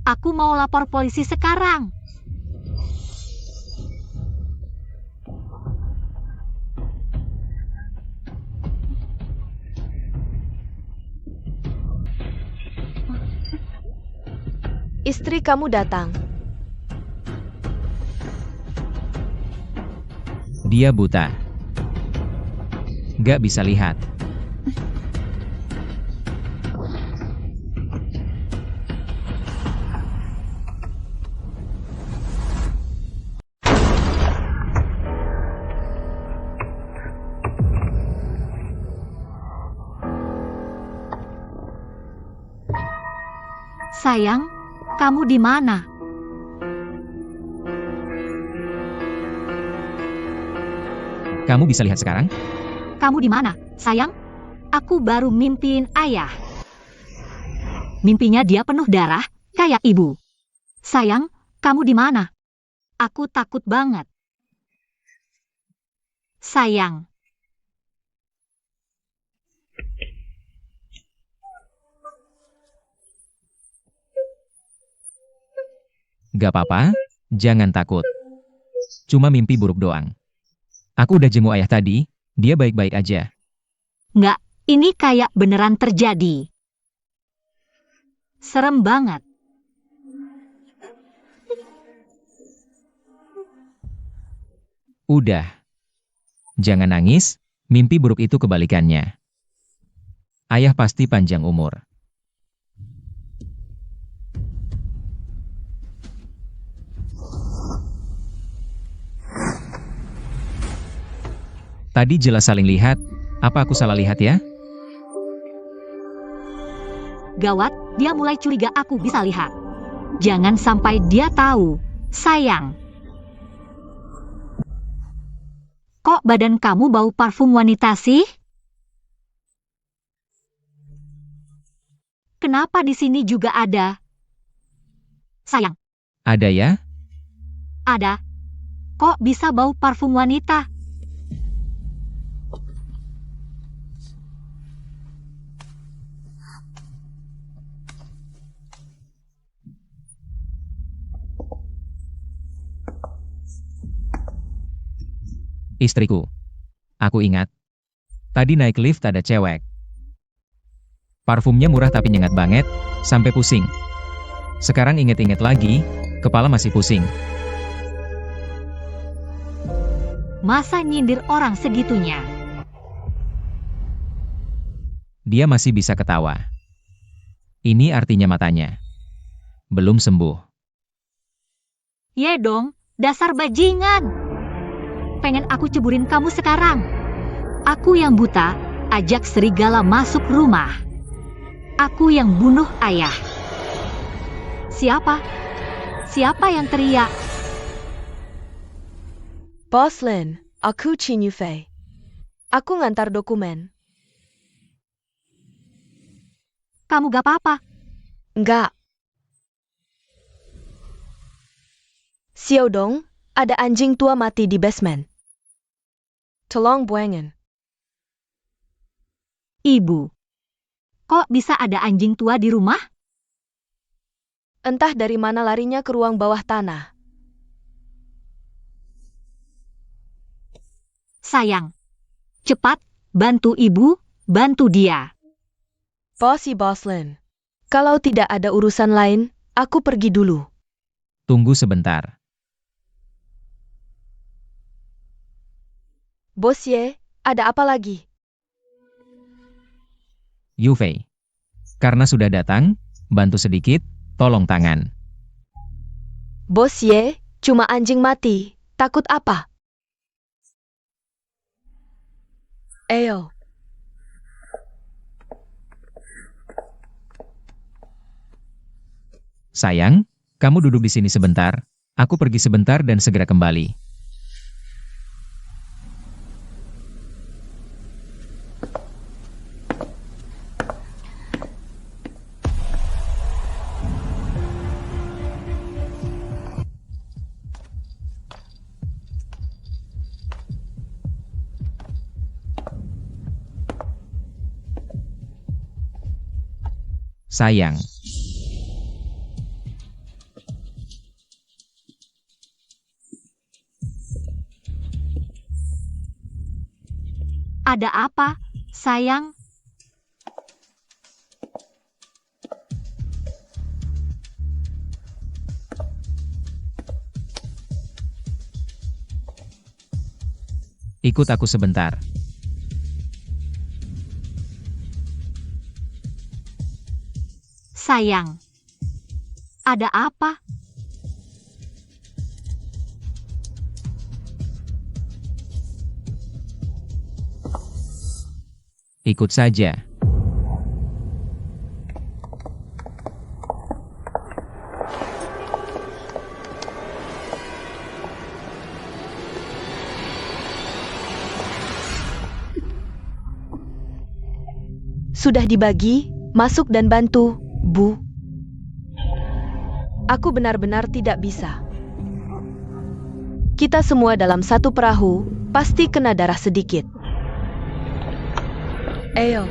Aku mau lapor polisi sekarang. Istri kamu datang. Dia buta. Gak bisa lihat. Sayang, kamu di mana? Kamu bisa lihat sekarang? Kamu di mana, sayang? Aku baru mimpiin ayah. Mimpinya dia penuh darah, kayak ibu. Sayang, kamu di mana? Aku takut banget. Sayang. Gak apa-apa, jangan takut. Cuma mimpi buruk doang. Aku udah jenguk ayah tadi, dia baik-baik aja. Nggak, ini kayak beneran terjadi. Serem banget. Udah. Jangan nangis, mimpi buruk itu kebalikannya. Ayah pasti panjang umur. Tadi jelas saling lihat, apa aku salah lihat ya? Gawat, dia mulai curiga aku bisa lihat. Jangan sampai dia tahu, sayang. Kok badan kamu bau parfum wanita sih? Kenapa di sini juga ada? Sayang, Ada ya? ada. Kok bisa bau parfum wanita? Istriku. Aku ingat. Tadi naik lift ada cewek. Parfumnya murah tapi nyengat banget, sampai pusing. Sekarang inget-inget lagi, kepala masih pusing. Masa nyindir orang segitunya? Dia masih bisa ketawa. Ini artinya matanya. Belum sembuh. Ye dong, dasar bajingan. Pengen aku ceburin kamu sekarang. Aku yang buta, ajak serigala masuk rumah. Aku yang bunuh ayah. Siapa? Siapa yang teriak? Bos Lin, aku Chin Yufei. Aku ngantar dokumen. Kamu gak apa-apa? Enggak. Xiao Dong, ada anjing tua mati di basement. Tolong buangin. Ibu. Kok bisa ada anjing tua di rumah? Entah dari mana larinya ke ruang bawah tanah. Sayang. Cepat, bantu ibu, bantu dia. Bosi Bos Lin. Kalau tidak ada urusan lain, aku pergi dulu. Tunggu sebentar. Bos Ye, ada apa lagi? Yufei. Karena sudah datang, bantu sedikit, tolong tangan. Bos Ye, cuma anjing mati, takut apa? Ayo. Sayang, kamu duduk di sini sebentar, aku pergi sebentar dan segera kembali. Sayang. Ada apa, sayang? Ikut aku sebentar. Sayang. Ada apa? Ikut saja. Sudah dibagi, masuk dan bantu, Bu. Aku benar-benar tidak bisa. Kita semua dalam satu perahu, pasti kena darah sedikit. Ayo.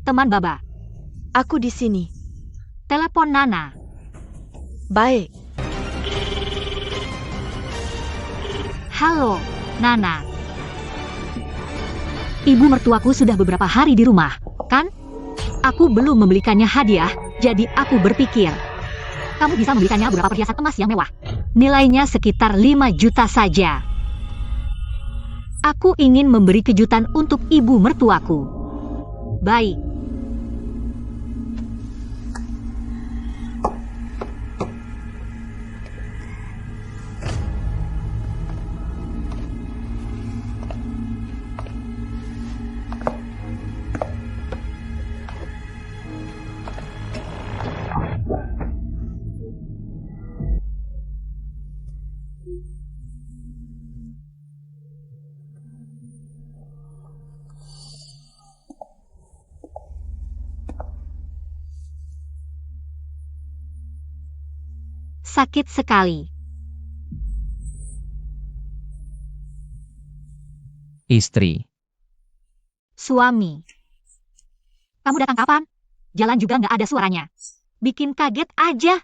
teman Baba. Aku di sini. Telepon Nana. Baik. Halo, Nana. Ibu mertuaku sudah beberapa hari di rumah, kan? Aku belum membelikannya hadiah, jadi aku berpikir, kamu bisa membelikannya beberapa perhiasan emas yang mewah. Nilainya sekitar 5 juta saja. Aku ingin memberi kejutan untuk ibu mertuaku. Baik. Sakit sekali. Istri. Suami. Kamu datang kapan? Jalan juga nggak ada suaranya. Bikin kaget aja.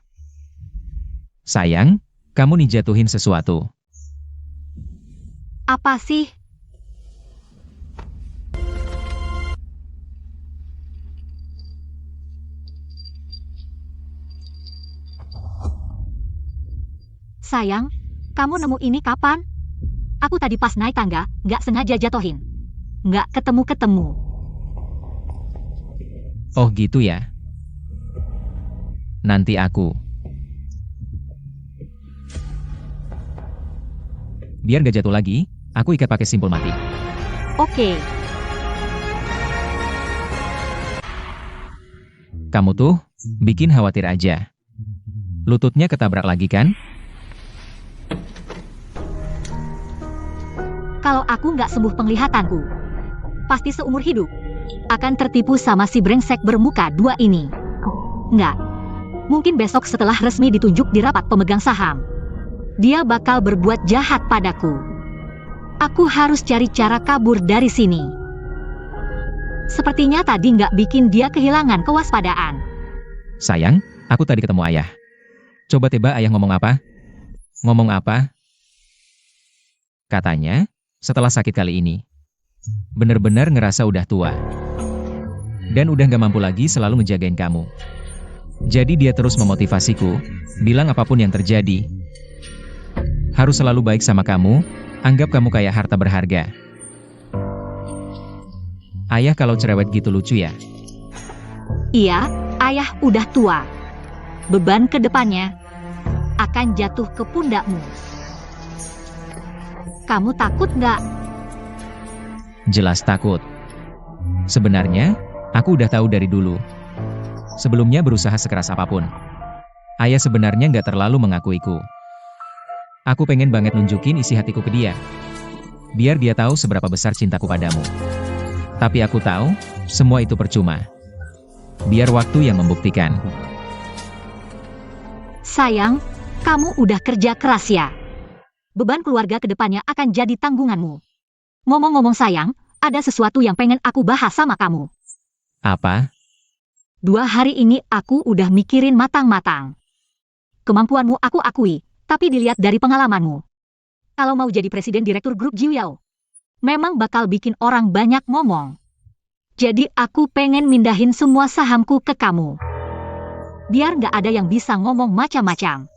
Sayang, kamu nih jatuhin sesuatu. Apa sih? Sayang, kamu nemu ini kapan? Aku tadi pas naik tangga, nggak sengaja jatohin. Nggak ketemu-ketemu. Oh gitu ya. Nanti aku. Biar gak jatuh lagi, aku ikat pakai simpul mati. Oke. Kamu tuh, bikin khawatir aja. Lututnya ketabrak lagi kan? Kalau aku nggak sembuh penglihatanku, pasti seumur hidup akan tertipu sama si brengsek bermuka 2 ini. Nggak. Mungkin besok setelah resmi ditunjuk di rapat pemegang saham, dia bakal berbuat jahat padaku. Aku harus cari cara kabur dari sini. Sepertinya tadi nggak bikin dia kehilangan kewaspadaan. Sayang, aku tadi ketemu ayah. Coba tebak ayah ngomong apa? Ngomong apa? Katanya, setelah sakit kali ini, bener-bener ngerasa udah tua. Dan udah gak mampu lagi selalu ngejagain kamu. Jadi dia terus memotivasiku, bilang apapun yang terjadi, harus selalu baik sama kamu, anggap kamu kayak harta berharga. Ayah kalau cerewet gitu lucu ya? Iya, ayah udah tua. Beban ke depannya akan jatuh ke pundakmu. Kamu takut nggak? Jelas takut. Sebenarnya, aku udah tahu dari dulu. Sebelumnya berusaha sekeras apapun. Ayah sebenarnya nggak terlalu mengakuiku. Aku pengen banget nunjukin isi hatiku ke dia. Biar dia tahu seberapa besar cintaku padamu. Tapi aku tahu, semua itu percuma. Biar waktu yang membuktikan. Sayang, kamu udah kerja keras ya. Beban keluarga ke depannya akan jadi tanggunganmu. Ngomong-ngomong sayang, ada sesuatu yang pengen aku bahas sama kamu. Apa? 2 hari ini aku udah mikirin matang-matang. Kemampuanmu aku akui, tapi dilihat dari pengalamanmu. Kalau mau jadi presiden direktur grup Jiuyao, memang bakal bikin orang banyak ngomong. Jadi aku pengen mindahin semua sahamku ke kamu. Biar nggak ada yang bisa ngomong macam-macam.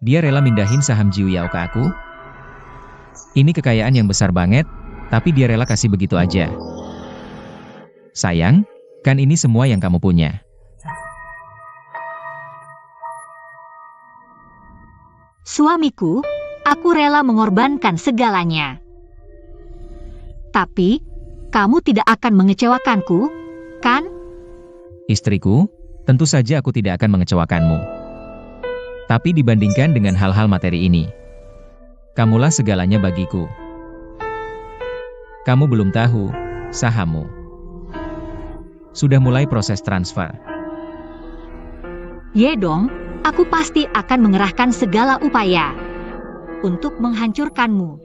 Dia rela mindahin saham Jiuyao ke aku? Ini kekayaan yang besar banget, tapi dia rela kasih begitu aja. Sayang, kan ini semua yang kamu punya. Suamiku, aku rela mengorbankan segalanya. Tapi, kamu tidak akan mengecewakanku, kan? Istriku, tentu saja aku tidak akan mengecewakanmu. Tapi dibandingkan dengan hal-hal materi ini, kamulah segalanya bagiku. Kamu belum tahu, sahammu sudah mulai proses transfer. Ye dong, aku pasti akan mengerahkan segala upaya untuk menghancurkanmu.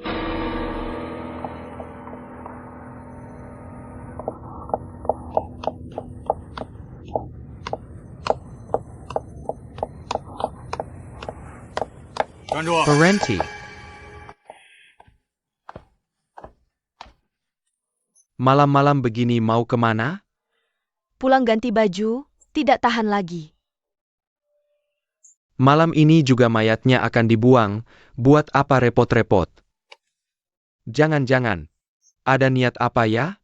Berhenti. Malam-malam begini mau kemana? Pulang ganti baju, tidak tahan lagi. Malam ini juga mayatnya akan dibuang, buat apa repot-repot? Jangan-jangan. Ada niat apa ya?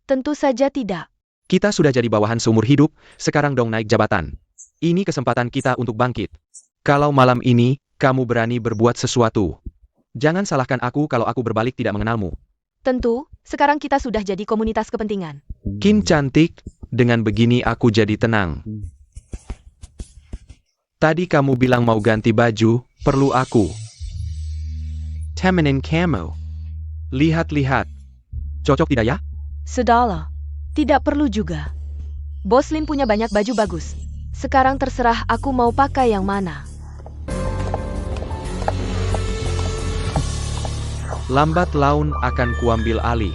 Tentu saja tidak. Kita sudah jadi bawahan seumur hidup, sekarang dong naik jabatan. Ini kesempatan kita untuk bangkit. Kalau malam ini, kamu berani berbuat sesuatu. Jangan salahkan aku kalau aku berbalik tidak mengenalmu. Tentu, sekarang kita sudah jadi komunitas kepentingan. Kim cantik, dengan begini aku jadi tenang. Tadi kamu bilang mau ganti baju, perlu aku temenin kamu. Lihat-lihat. Cocok tidak ya? Sudahlah, tidak perlu juga. Bos Lin punya banyak baju bagus. Sekarang terserah aku mau pakai yang mana. Lambat laun akan kuambil alih.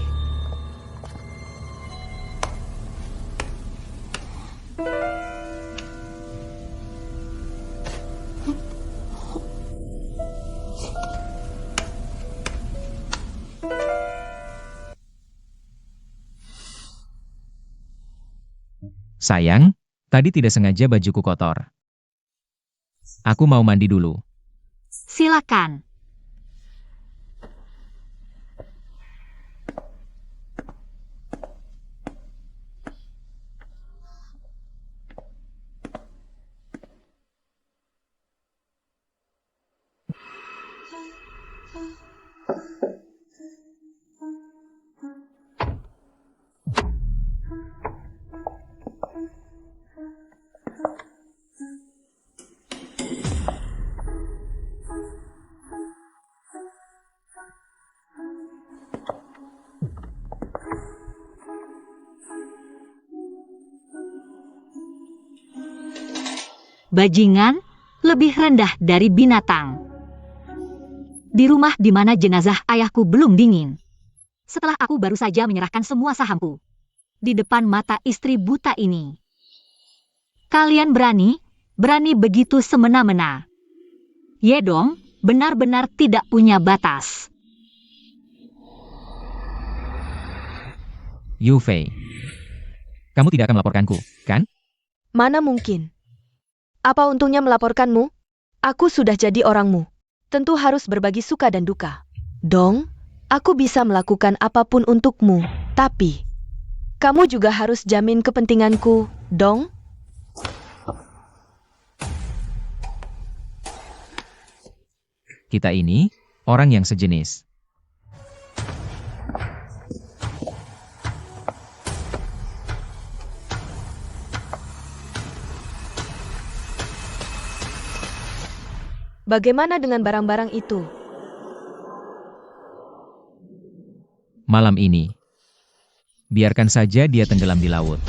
Sayang, tadi tidak sengaja bajuku kotor. Aku mau mandi dulu. Silakan. Bajingan lebih rendah dari binatang. Di rumah di mana jenazah ayahku belum dingin. Setelah aku baru saja menyerahkan semua sahamku. Di depan mata istri buta ini. Kalian berani begitu semena-mena. Yedong benar-benar tidak punya batas. Yu Fei, kamu tidak akan melaporkanku, kan? Mana mungkin? Apa untungnya melaporkanmu? Aku sudah jadi orangmu. Tentu harus berbagi suka dan duka. Dong, aku bisa melakukan apapun untukmu. Tapi, kamu juga harus jamin kepentinganku, dong? Kita ini orang yang sejenis. Bagaimana dengan barang-barang itu? Malam ini, biarkan saja dia tenggelam di laut.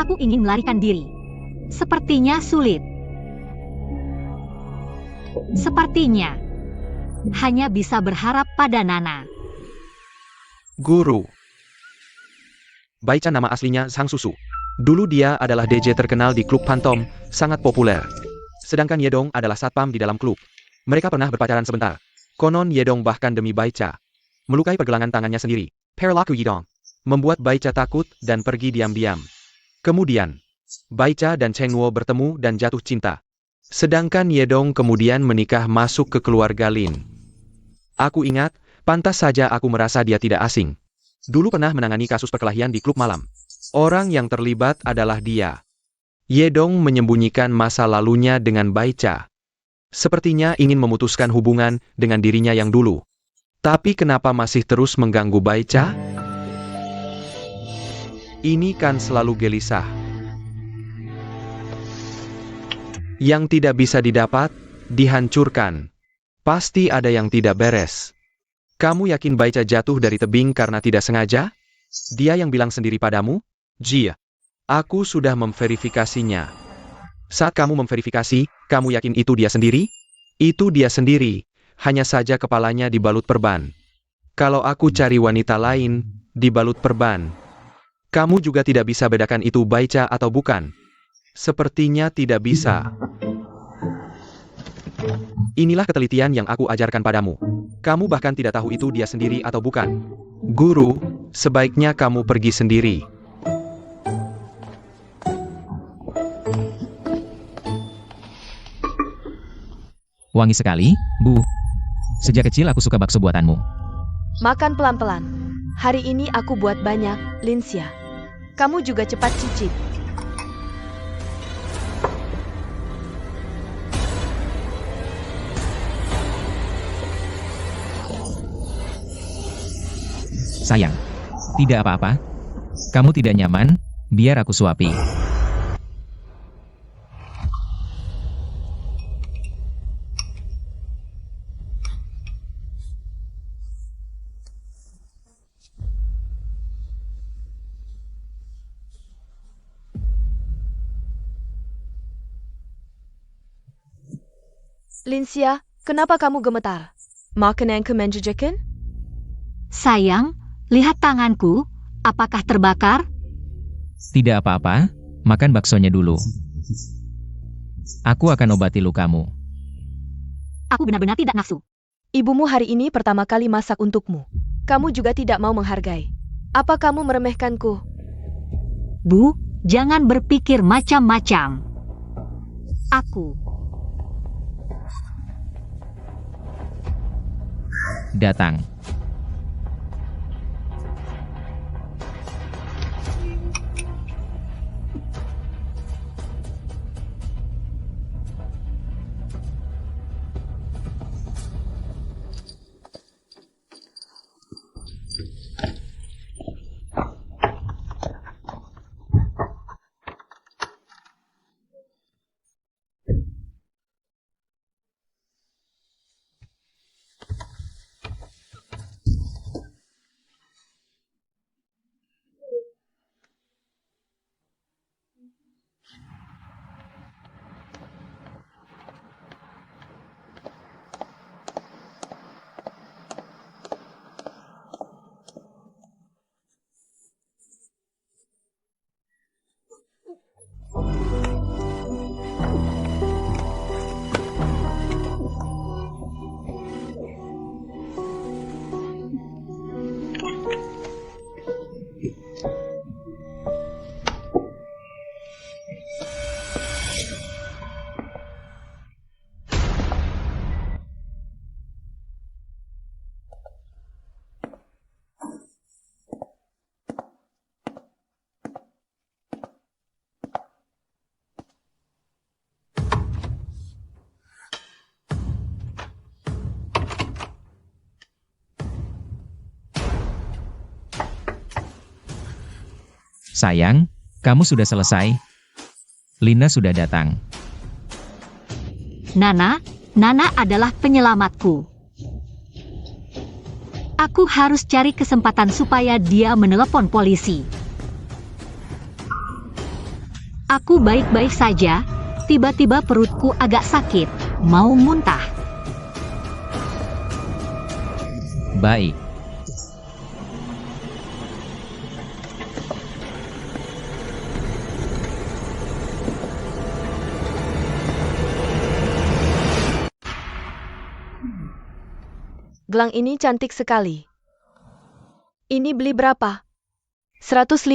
Aku ingin melarikan diri. Sepertinya sulit. Sepertinya hanya bisa berharap pada Nana. Guru. Baicha nama aslinya Sang Susu. Dulu dia adalah DJ terkenal di klub Phantom, sangat populer. Sedangkan Yedong adalah satpam di dalam klub. Mereka pernah berpacaran sebentar. Konon Yedong bahkan demi Baicha melukai pergelangan tangannya sendiri. Perilaku Yedong membuat Baicha takut dan pergi diam-diam. Kemudian, Baicha dan Cheng Nuo bertemu dan jatuh cinta. Sedangkan Yedong kemudian menikah masuk ke keluarga Lin. Aku ingat, pantas saja aku merasa dia tidak asing. Dulu pernah menangani kasus perkelahian di klub malam. Orang yang terlibat adalah dia. Yedong menyembunyikan masa lalunya dengan Baicha. Sepertinya ingin memutuskan hubungan dengan dirinya yang dulu. Tapi kenapa masih terus mengganggu Baicha? Ini kan selalu gelisah. Yang tidak bisa didapat, dihancurkan. Pasti ada yang tidak beres. Kamu yakin Baicha jatuh dari tebing karena tidak sengaja? Dia yang bilang sendiri padamu? Jia. Aku sudah memverifikasinya. Saat kamu memverifikasi, kamu yakin itu dia sendiri? Itu dia sendiri. Hanya saja kepalanya dibalut perban. Kalau aku cari wanita lain, dibalut perban. Kamu juga tidak bisa bedakan itu Baicha atau bukan. Sepertinya tidak bisa. Inilah ketelitian yang aku ajarkan padamu. Kamu bahkan tidak tahu itu dia sendiri atau bukan. Guru, sebaiknya kamu pergi sendiri. Wangi sekali, Bu. Sejak kecil aku suka bakso buatanmu. Makan pelan-pelan. Hari ini aku buat banyak, Linsia. Kamu juga cepat cicip. Sayang. Tidak apa-apa. Kamu tidak nyaman, biar aku suapi. Linsia, kenapa kamu gemetar? Makanan menjejekan? Sayang, lihat tanganku, apakah terbakar? Tidak apa-apa, makan baksonya dulu. Aku akan obati lukamu. Aku benar-benar tidak nafsu. Ibumu hari ini pertama kali masak untukmu. Kamu juga tidak mau menghargai. Apa kamu meremehkanku? Bu, jangan berpikir macam-macam. Aku Datang. Sayang, kamu sudah selesai. Lina sudah datang. Nana adalah penyelamatku. Aku harus cari kesempatan supaya dia menelepon polisi. Aku baik-baik saja, tiba-tiba perutku agak sakit, mau muntah. Baik. Gelang ini cantik sekali. Ini beli berapa? 150,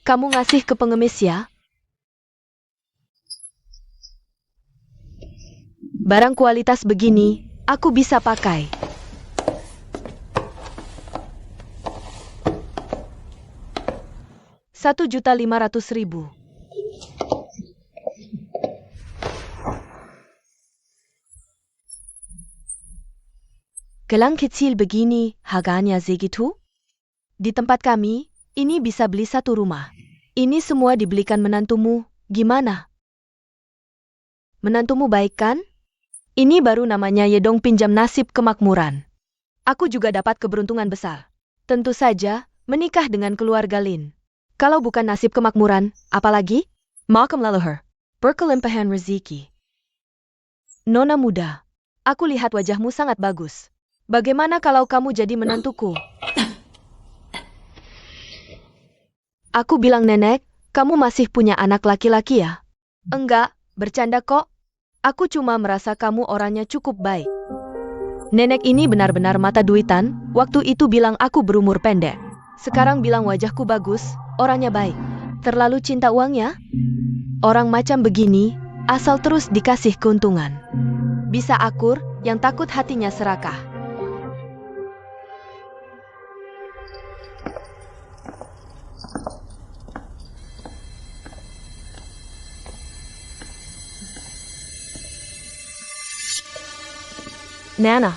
kamu ngasih ke pengemis ya? Barang kualitas begini, aku bisa pakai. Rp1.500.000. Gelang kecil begini, harganya segitu? Di tempat kami, ini bisa beli satu rumah. Ini semua dibelikan menantumu, gimana? Menantumu baik kan? Ini baru namanya Yedong pinjam nasib kemakmuran. Aku juga dapat keberuntungan besar. Tentu saja, menikah dengan keluarga Lin. Kalau bukan nasib kemakmuran, apalagi? Malcolm Leluhur, berkelimpahan rezeki. Nona muda, aku lihat wajahmu sangat bagus. Bagaimana kalau kamu jadi menantuku? Aku bilang nenek, kamu masih punya anak laki-laki ya? Enggak, bercanda kok. Aku cuma merasa kamu orangnya cukup baik. Nenek ini benar-benar mata duitan, waktu itu bilang aku berumur pendek. Sekarang bilang wajahku bagus, orangnya baik. Terlalu cinta uang ya? Orang macam begini, asal terus dikasih keuntungan. Bisa akur, yang takut hatinya serakah. Nana.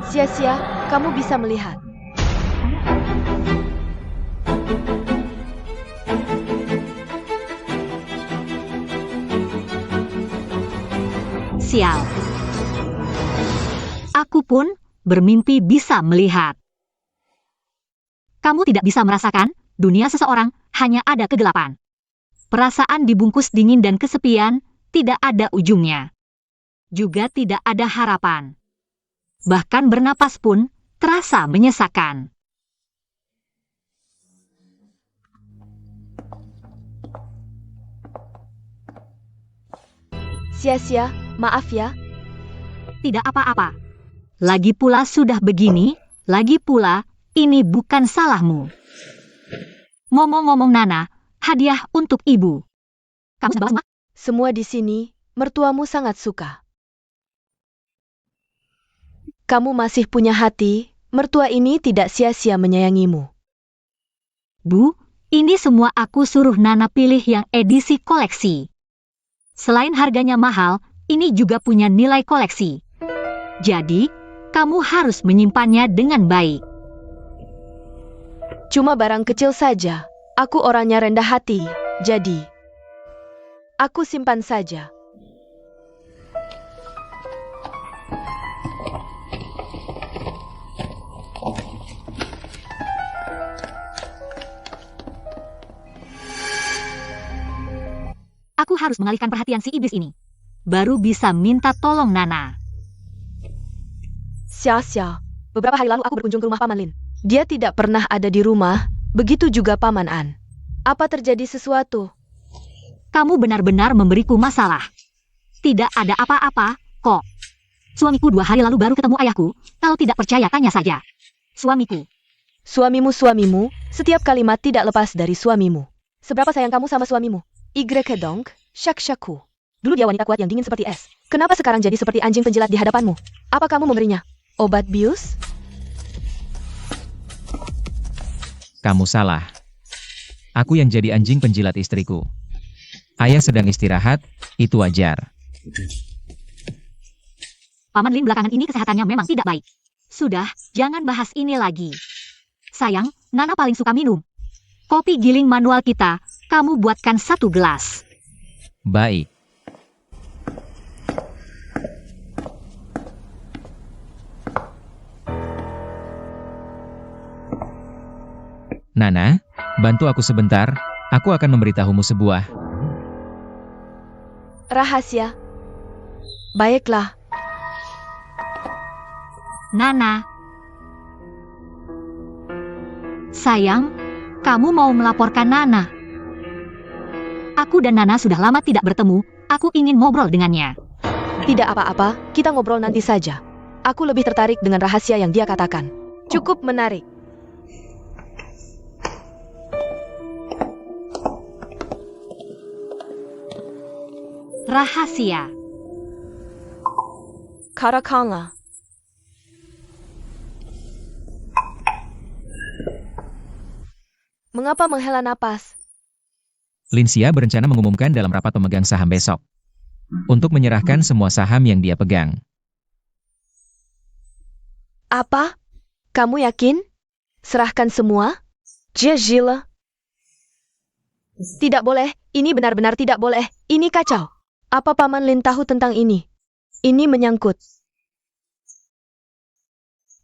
Sia-sia, kamu bisa melihat. Sial. Aku pun bermimpi bisa melihat. Kamu tidak bisa merasakan, dunia seseorang hanya ada kegelapan. Perasaan dibungkus dingin dan kesepian, tidak ada ujungnya. Juga tidak ada harapan. Bahkan bernapas pun terasa menyesakan. Sia-sia, maaf ya. Tidak apa-apa. Lagi pula sudah begini, lagi pula ini bukan salahmu. Ngomong-ngomong Nana, hadiah untuk ibu. Kamu sudah bawa semua? Semua di sini, mertuamu sangat suka. Kamu masih punya hati, mertua ini tidak sia-sia menyayangimu. Bu, ini semua aku suruh Nana pilih yang edisi koleksi. Selain harganya mahal, ini juga punya nilai koleksi. Jadi, kamu harus menyimpannya dengan baik. Cuma barang kecil saja, aku orangnya rendah hati, jadi aku simpan saja. Aku harus mengalihkan perhatian si iblis ini. Baru bisa minta tolong Nana. Sia-sia, beberapa hari lalu aku berkunjung ke rumah Paman Lin. Dia tidak pernah ada di rumah, begitu juga Paman An. Apa terjadi sesuatu? Kamu benar-benar memberiku masalah. Tidak ada apa-apa, kok. Suamiku 2 hari lalu baru ketemu ayahku. Kalau tidak percaya, tanya saja. Suamiku. Suamimu, setiap kalimat tidak lepas dari suamimu. Seberapa sayang kamu sama suamimu? Dong, syak-syakku. Dulu dia wanita kuat yang dingin seperti es. Kenapa sekarang jadi seperti anjing penjilat di hadapanmu? Apa kamu memberinya obat bius? Kamu salah. Aku yang jadi anjing penjilat istriku. Ayah sedang istirahat, itu wajar. Paman Lin belakangan ini kesehatannya memang tidak baik. Sudah, jangan bahas ini lagi. Sayang, Nana paling suka minum. Kopi giling manual kita, kamu buatkan 1 gelas. Baik. Nana, bantu aku sebentar, aku akan memberitahumu sebuah. Rahasia. Baiklah. Nana. Sayang, kamu mau melaporkan Nana. Aku dan Nana sudah lama tidak bertemu, aku ingin ngobrol dengannya. Tidak apa-apa, kita ngobrol nanti saja. Aku lebih tertarik dengan rahasia yang dia katakan. Cukup menarik. Rahasia. Katakanlah. Mengapa menghela napas? Linsia berencana mengumumkan dalam rapat pemegang saham besok. Untuk menyerahkan semua saham yang dia pegang. Apa? Kamu yakin? Serahkan semua? Jajila. Tidak boleh, ini benar-benar tidak boleh, ini kacau. Apa Paman Lin tahu tentang ini? Ini menyangkut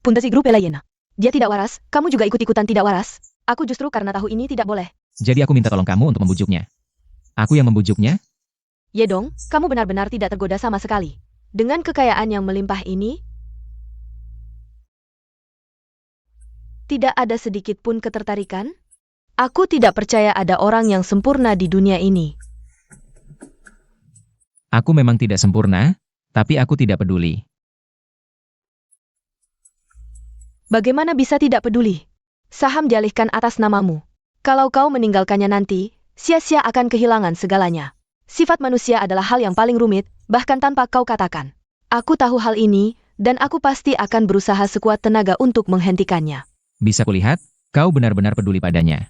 Fundasi grup Elayena. Dia tidak waras, kamu juga ikut-ikutan tidak waras. Aku justru karena tahu ini tidak boleh. Jadi aku minta tolong kamu untuk membujuknya. Aku yang membujuknya? Yedong, kamu benar-benar tidak tergoda sama sekali. Dengan kekayaan yang melimpah ini, tidak ada sedikit pun ketertarikan? Aku tidak percaya ada orang yang sempurna di dunia ini. Aku memang tidak sempurna, tapi aku tidak peduli. Bagaimana bisa tidak peduli? Saham dialihkan atas namamu. Kalau kau meninggalkannya nanti, sia-sia akan kehilangan segalanya. Sifat manusia adalah hal yang paling rumit, bahkan tanpa kau katakan. Aku tahu hal ini, dan aku pasti akan berusaha sekuat tenaga untuk menghentikannya. Bisa kulihat, kau benar-benar peduli padanya.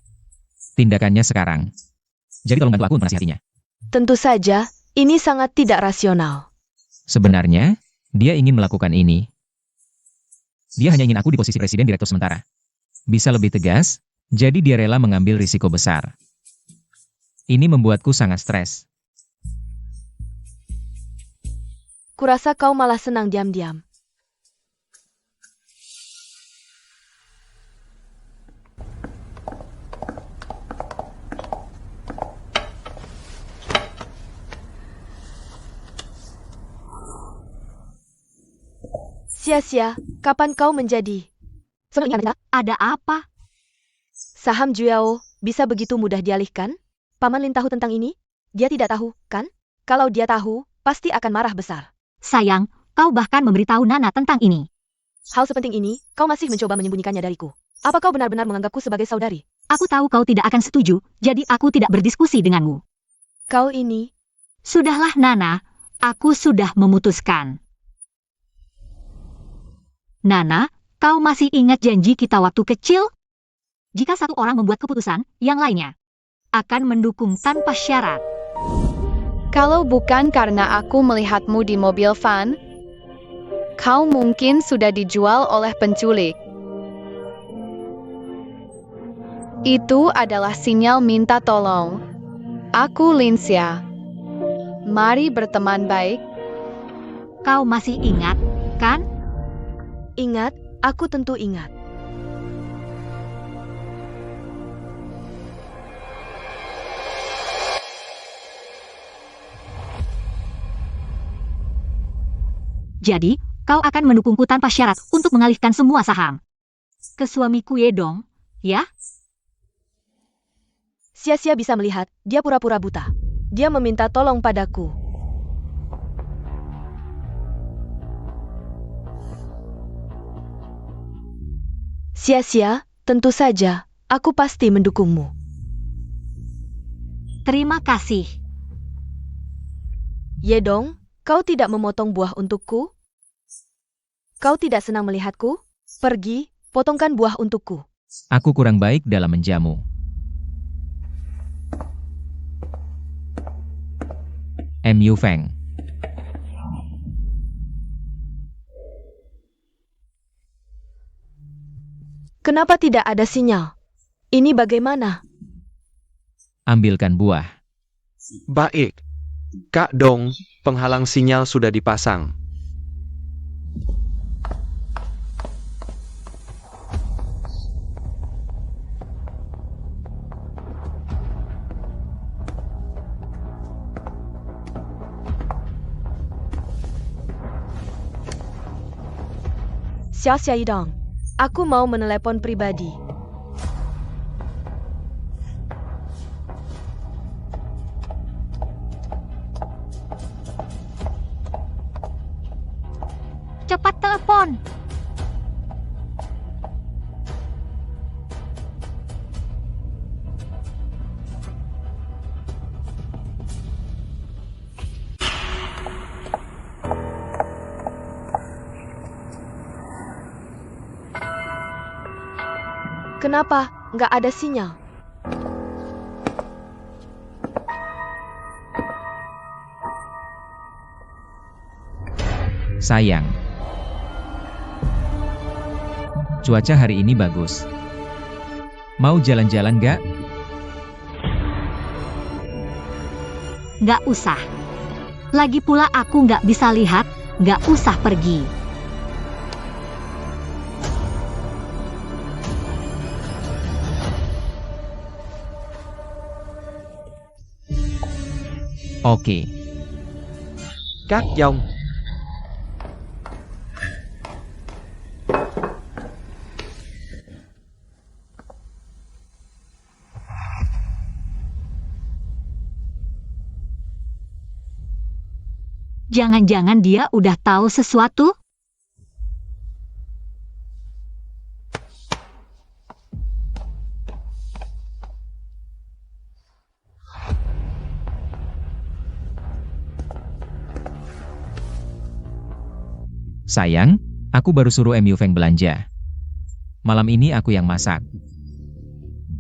Tindakannya sekarang. Jadi tolong bantu aku untuk menasihatinya. Tentu saja, ini sangat tidak rasional. Sebenarnya, dia ingin melakukan ini. Dia hanya ingin aku di posisi presiden direktur sementara. Bisa lebih tegas, jadi dia rela mengambil risiko besar. Ini membuatku sangat stres. Kurasa kau malah senang diam-diam. Sia-sia, kapan kau menjadi? Ada apa? Saham Juao bisa begitu mudah dialihkan? Paman Lin tahu tentang ini? Dia tidak tahu, kan? Kalau dia tahu, pasti akan marah besar. Sayang, kau bahkan memberitahu Nana tentang ini. Hal sepenting ini, kau masih mencoba menyembunyikannya dariku. Apa kau benar-benar menganggapku sebagai saudari? Aku tahu kau tidak akan setuju, jadi aku tidak berdiskusi denganmu. Kau ini... Sudahlah Nana, aku sudah memutuskan. Nana, kau masih ingat janji kita waktu kecil? Jika satu orang membuat keputusan, yang lainnya akan mendukung tanpa syarat. Kalau bukan karena aku melihatmu di mobil van, kau mungkin sudah dijual oleh penculik. Itu adalah sinyal minta tolong. Aku Linsia. Mari berteman baik. Kau masih ingat, kan? Ingat, aku tentu ingat. Jadi, kau akan mendukungku tanpa syarat untuk mengalihkan semua saham ke suamiku Yedong, ya? Sia-sia bisa melihat, dia pura-pura buta. Dia meminta tolong padaku. Sia-sia, tentu saja, aku pasti mendukungmu. Terima kasih. Yedong, kau tidak memotong buah untukku? Kau tidak senang melihatku? Pergi, potongkan buah untukku. Aku kurang baik dalam menjamu. MU Feng. Kenapa tidak ada sinyal? Ini bagaimana? Ambilkan buah. Baik. Kak Dong, penghalang sinyal sudah dipasang. Xia Xiaidong, aku mau menelepon pribadi. Cepat telepon. Kenapa nggak ada sinyal? Sayang. Cuaca hari ini bagus. Mau jalan-jalan gak? Nggak usah. Lagi pula aku nggak bisa lihat, nggak usah pergi. Oke, Các dòng. Jangan-jangan dia udah tahu sesuatu? sayang, aku baru suruh Miu Feng belanja. Malam ini aku yang masak.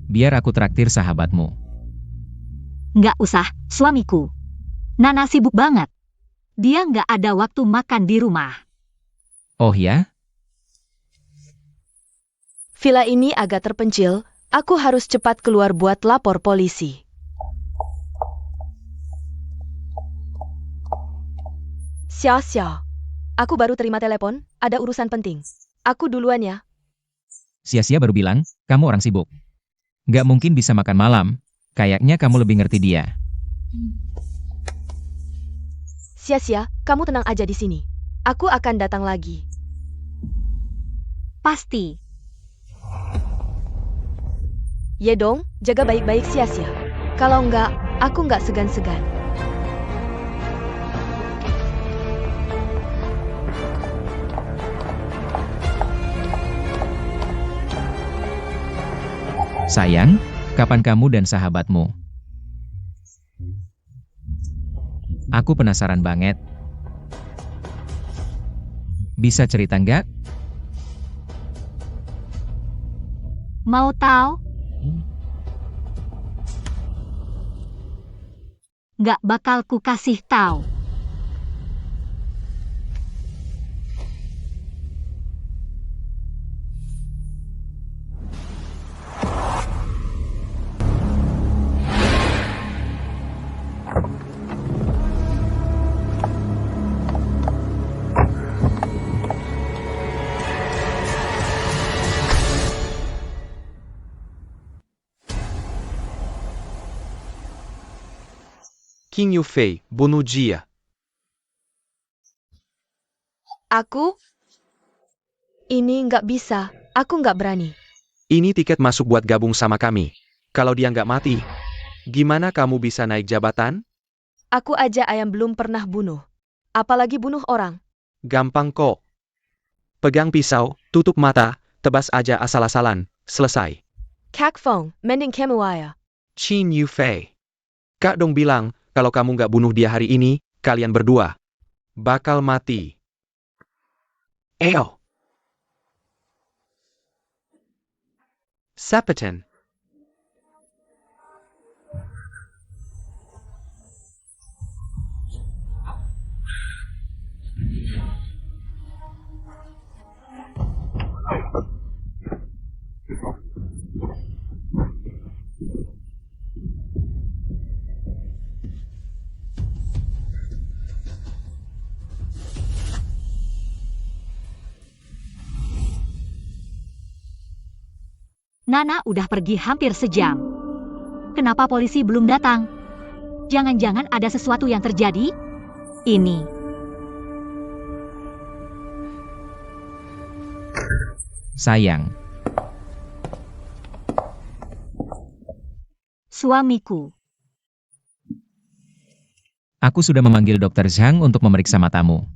Biar aku traktir sahabatmu. Nggak usah, suamiku. Nana sibuk banget. Dia nggak ada waktu makan di rumah. Oh ya? Villa ini agak terpencil, aku harus cepat keluar buat lapor polisi. Xiao Xiao, aku baru terima telepon, ada urusan penting. Aku duluan ya. Sia-sia baru bilang, kamu orang sibuk. Nggak mungkin bisa makan malam. Kayaknya kamu lebih ngerti dia. Sia-sia, kamu tenang aja di sini. Aku akan datang lagi. Pasti. Ye dong, jaga baik-baik Sia-sia. Kalau enggak, aku enggak segan-segan. Sayang, kapan kamu dan sahabatmu? Aku penasaran banget. Bisa cerita nggak? Mau tahu? Nggak bakal ku kasih tahu. Qin Yufei, bunuh dia. Aku? Ini enggak bisa, aku enggak berani. Ini tiket masuk buat gabung sama kami. Kalau dia nggak mati, gimana kamu bisa naik jabatan? Aku aja ayam belum pernah bunuh. Apalagi bunuh orang. Gampang kok. Pegang pisau, tutup mata, tebas aja asal-asalan, selesai. Kak Fong, mending kamu aja. Qin Yufei. Kak dong bilang, kalau kamu nggak bunuh dia hari ini, kalian berdua bakal mati. Eo. Sapetan. Nana udah pergi hampir sejam. Kenapa polisi belum datang? Jangan-jangan ada sesuatu yang terjadi? Ini. Sayang, Suamiku. aku sudah memanggil Dr. Zhang untuk memeriksa matamu.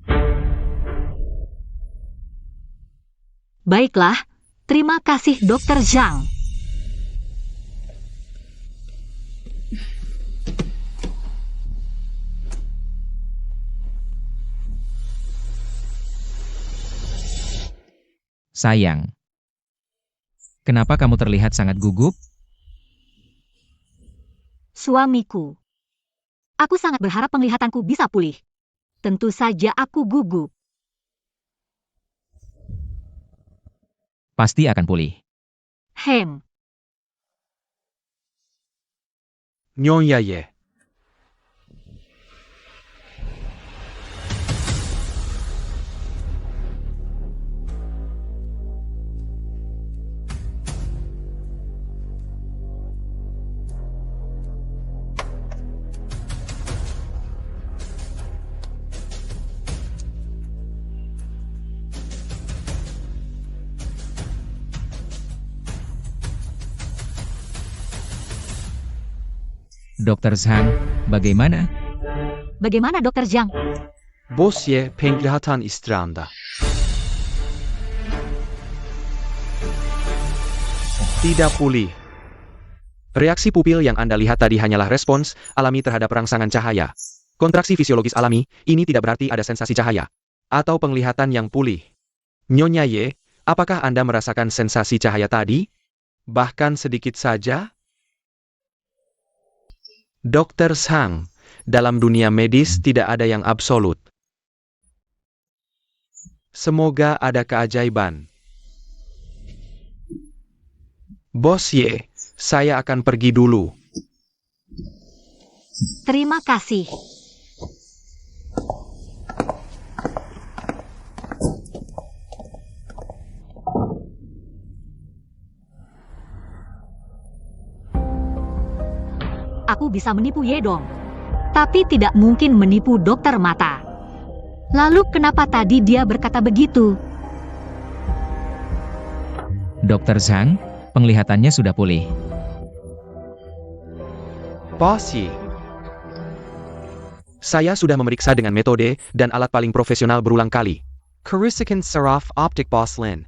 Baiklah, terima kasih Dr. Zhang. Sayang, kenapa kamu terlihat sangat gugup? Suamiku. Aku sangat berharap penglihatanku bisa pulih. Tentu saja aku gugup. Pasti akan pulih. Hem. Nyonya Ye. Dr. Zhang, bagaimana? Bagaimana Dokter Zhang? Bos Ye penglihatan istri Anda. Tidak pulih. Reaksi pupil yang Anda lihat tadi hanyalah respons alami terhadap rangsangan cahaya. Kontraksi fisiologis alami, ini tidak berarti ada sensasi cahaya. Atau penglihatan yang pulih. Nyonya Ye, apakah Anda merasakan sensasi cahaya tadi? Bahkan sedikit saja? Dr. Zhang, dalam dunia medis tidak ada yang absolut. Semoga ada keajaiban. Bos Ye, saya akan pergi dulu. Terima kasih. Aku bisa menipu Yedong, tapi tidak mungkin menipu dokter mata. Lalu kenapa tadi dia berkata begitu? Dr. Zhang, penglihatannya sudah pulih. Bos Ye, saya sudah memeriksa dengan metode dan alat paling profesional berulang kali. Kerusakan saraf optik Bos Lin.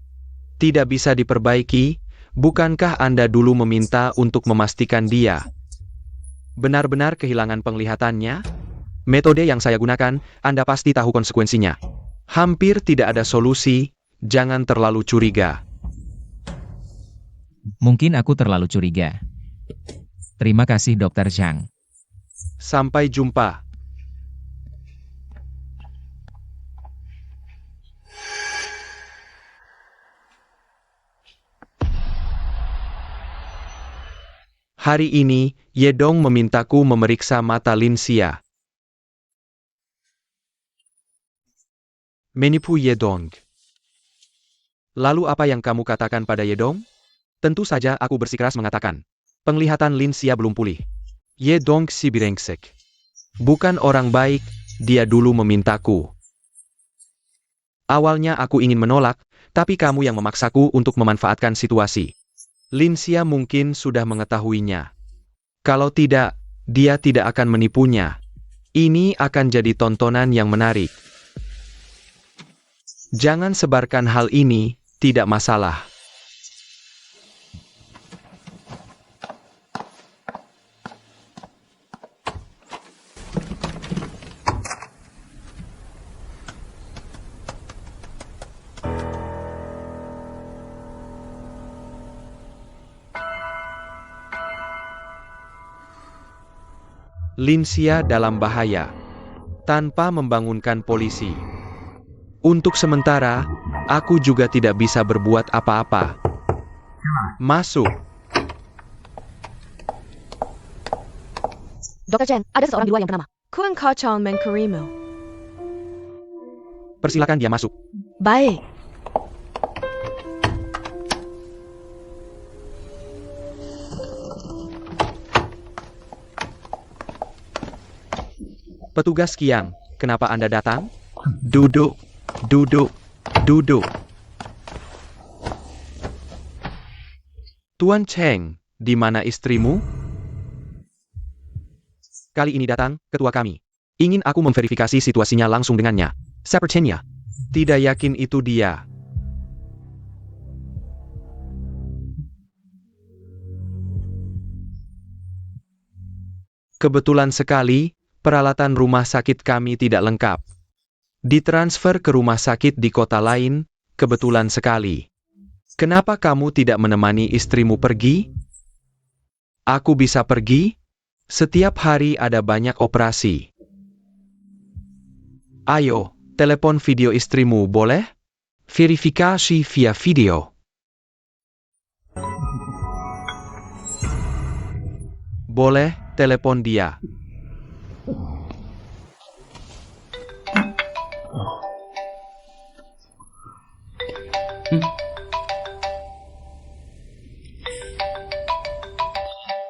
Tidak bisa diperbaiki, bukankah Anda dulu meminta untuk memastikan dia benar-benar kehilangan penglihatannya? Metode yang saya gunakan, Anda pasti tahu konsekuensinya. Hampir tidak ada solusi, jangan terlalu curiga. Mungkin aku terlalu curiga. Terima kasih Dr. Zhang. Sampai jumpa. Hari ini, Yedong memintaku memeriksa mata Linsia. Menipu Yedong. Lalu apa yang kamu katakan pada Yedong? Tentu saja aku bersikeras mengatakan. Penglihatan Linsia belum pulih. Yedong si birengsek. Bukan orang baik, dia dulu memintaku. Awalnya aku ingin menolak, tapi kamu yang memaksaku untuk memanfaatkan situasi. Linsia mungkin sudah mengetahuinya. Kalau tidak, dia tidak akan menipunya. Ini akan jadi tontonan yang menarik. Jangan sebarkan hal ini, tidak masalah. Linsia dalam bahaya, tanpa membangunkan polisi. Untuk sementara, aku juga tidak bisa berbuat apa-apa. Masuk. Dr. Chen, ada seorang di luar yang bernama Kun Kachong Menkurimu. Persilakan dia masuk. Baik. Petugas Kiang, kenapa Anda datang? Duduk, duduk, duduk. Tuan Cheng, di mana istrimu? Kali ini datang, ketua kami. Ingin aku memverifikasi situasinya langsung dengannya. Sepertinya. Tidak yakin itu dia. Kebetulan sekali, peralatan rumah sakit kami tidak lengkap. Ditransfer ke rumah sakit di kota lain, kebetulan sekali. Kenapa kamu tidak menemani istrimu pergi? Aku bisa pergi? Setiap hari ada banyak operasi. Ayo, telepon video istrimu boleh? Verifikasi via video. Boleh, telepon dia.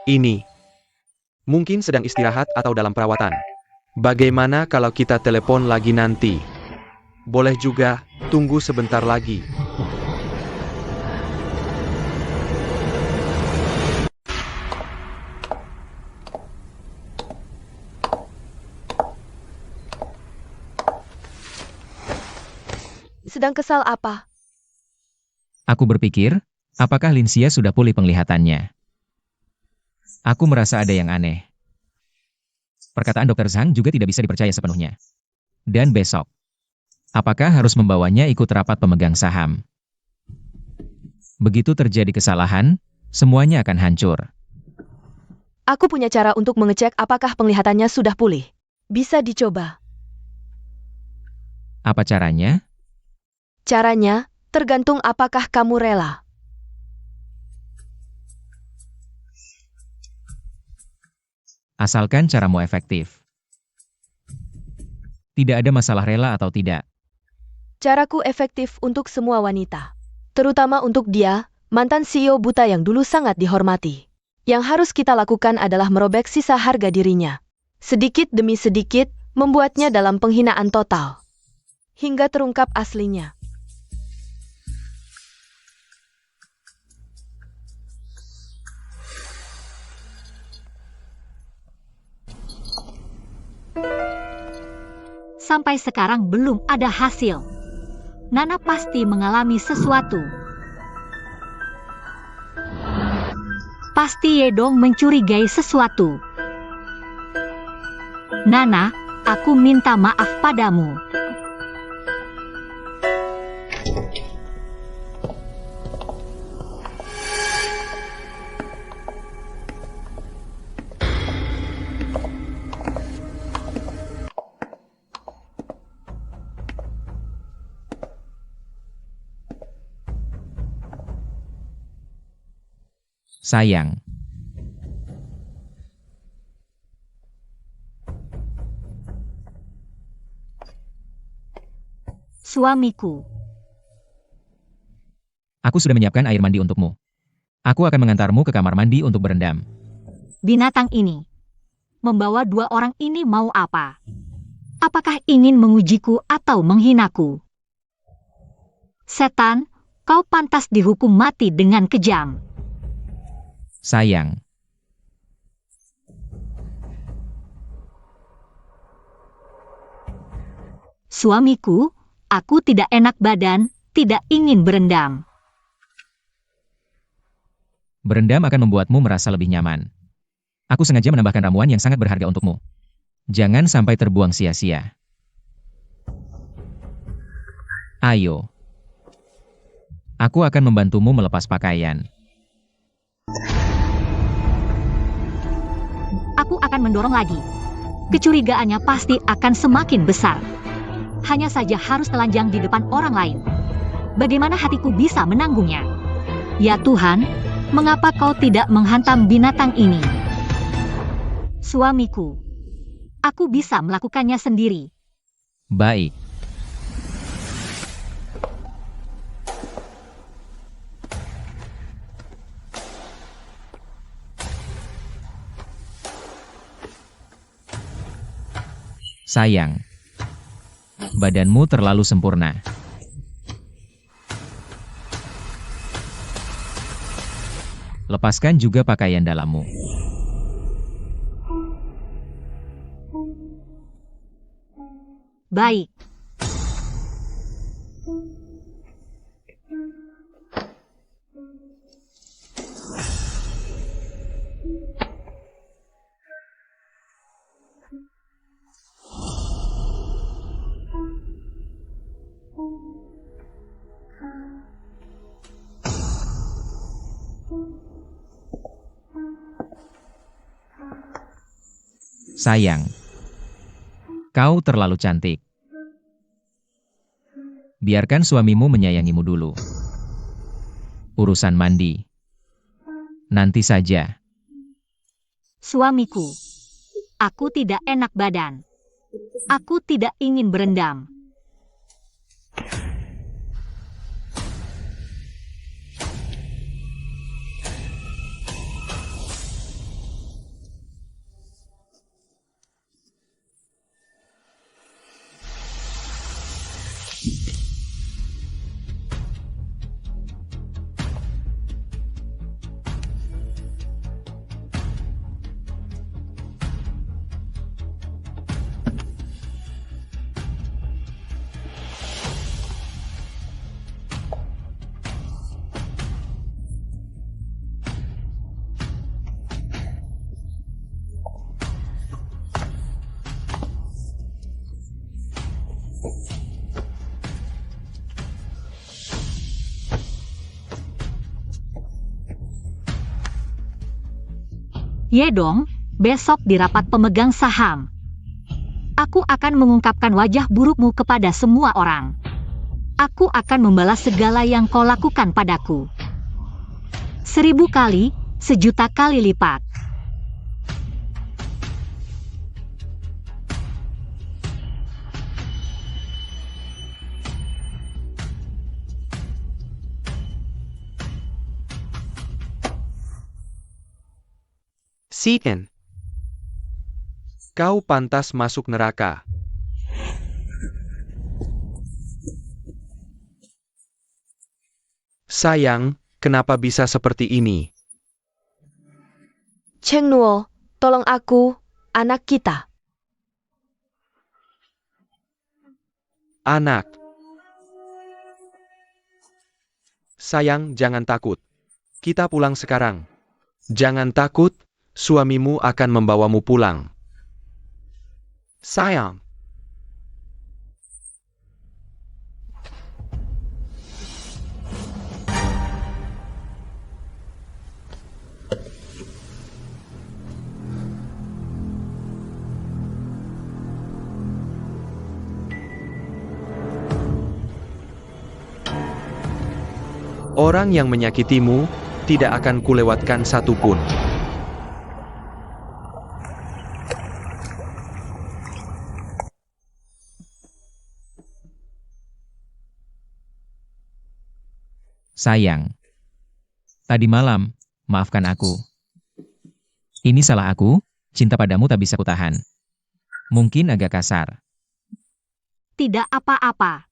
Ini. Mungkin sedang istirahat atau dalam perawatan. Bagaimana kalau kita telepon lagi nanti? Boleh juga, tunggu sebentar lagi. Sedang kesal apa? Aku berpikir, apakah Linsia sudah pulih penglihatannya? Aku merasa ada yang aneh. Perkataan Dr. Zhang juga tidak bisa dipercaya sepenuhnya. Dan besok, apakah harus membawanya ikut rapat pemegang saham? Begitu terjadi kesalahan, semuanya akan hancur. Aku punya cara untuk mengecek apakah penglihatannya sudah pulih. Bisa dicoba. Apa caranya? Caranya, tergantung apakah kamu rela. Asalkan caramu efektif. Tidak ada masalah rela atau tidak. Caraku efektif untuk semua wanita. Terutama untuk dia, mantan CEO buta yang dulu sangat dihormati. Yang harus kita lakukan adalah merobek sisa harga dirinya. Sedikit demi sedikit, membuatnya dalam penghinaan total. Hingga terungkap aslinya. Sampai sekarang belum ada hasil. Nana pasti mengalami sesuatu. Pasti Yedong mencurigai sesuatu. Nana, aku minta maaf padamu. Sayang. Suamiku. Aku sudah menyiapkan air mandi untukmu. Aku akan mengantarmu ke kamar mandi untuk berendam. Binatang ini. Membawa dua orang ini mau apa? Apakah ingin mengujiku atau menghinaku? Setan, kau pantas dihukum mati dengan kejam. Sayang. Suamiku, aku tidak enak badan, tidak ingin berendam. Berendam akan membuatmu merasa lebih nyaman. Aku sengaja menambahkan ramuan yang sangat berharga untukmu. Jangan sampai terbuang sia-sia. Ayo. Aku akan membantumu melepas pakaian. Aku akan mendorong lagi. Kecurigaannya pasti akan semakin besar. Hanya saja harus telanjang di depan orang lain. Bagaimana hatiku bisa menanggungnya? Ya Tuhan, mengapa kau tidak menghantam binatang ini? Suamiku, aku bisa melakukannya sendiri. Baik. Sayang. Badanmu terlalu sempurna. Lepaskan juga pakaian dalammu. Baik. Sayang. Kau terlalu cantik. Biarkan suamimu menyayangimu dulu. Urusan mandi. Nanti saja. Suamiku, aku tidak enak badan. Aku tidak ingin berendam. Yedong, besok di rapat pemegang saham. Aku akan mengungkapkan wajah burukmu kepada semua orang. Aku akan membalas segala yang kau lakukan padaku. 1000 kali, 1.000.000 kali lipat. Seaton. Kau pantas masuk neraka. Sayang, kenapa bisa seperti ini? Cheng Nuo, tolong aku, anak kita. Anak. Sayang, jangan takut. Kita pulang sekarang. Jangan takut, suamimu akan membawamu pulang. Sayang. Orang yang menyakitimu, tidak akan kulewatkan satupun. Sayang. Tadi malam, maafkan aku. Ini salah aku, cinta padamu tak bisa kutahan. Mungkin agak kasar. Tidak apa-apa.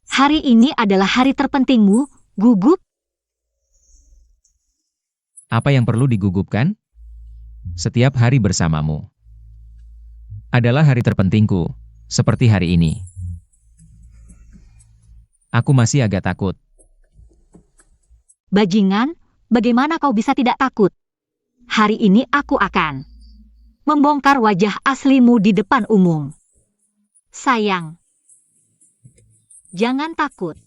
Hari ini adalah hari terpentingmu, gugup. Apa yang perlu digugupkan? Setiap hari bersamamu adalah hari terpentingku, seperti hari ini. Aku masih agak takut. Bajingan, bagaimana kau bisa tidak takut? Hari ini aku akan membongkar wajah aslimu di depan umum. Sayang, jangan takut.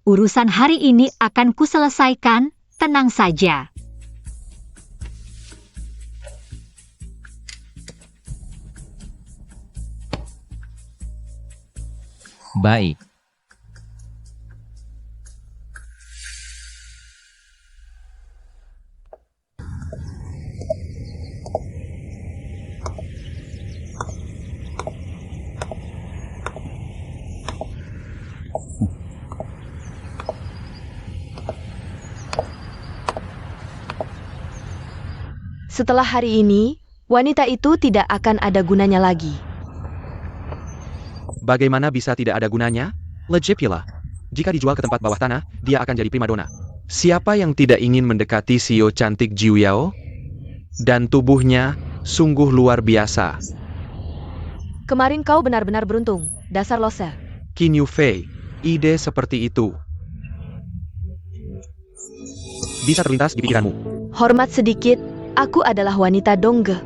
Urusan hari ini akan kuselesaikan, tenang saja. Baik. Setelah hari ini, wanita itu tidak akan ada gunanya lagi. Bagaimana bisa tidak ada gunanya? Lejip pula. Jika dijual ke tempat bawah tanah, dia akan jadi primadona. Siapa yang tidak ingin mendekati Xiao cantik Jiu Yao? Dan tubuhnya sungguh luar biasa. Kemarin kau benar-benar beruntung, dasar loser. Qin Yufei, ide seperti itu bisa terlintas di pikiranmu. Hormat sedikit, aku adalah wanita Dongge.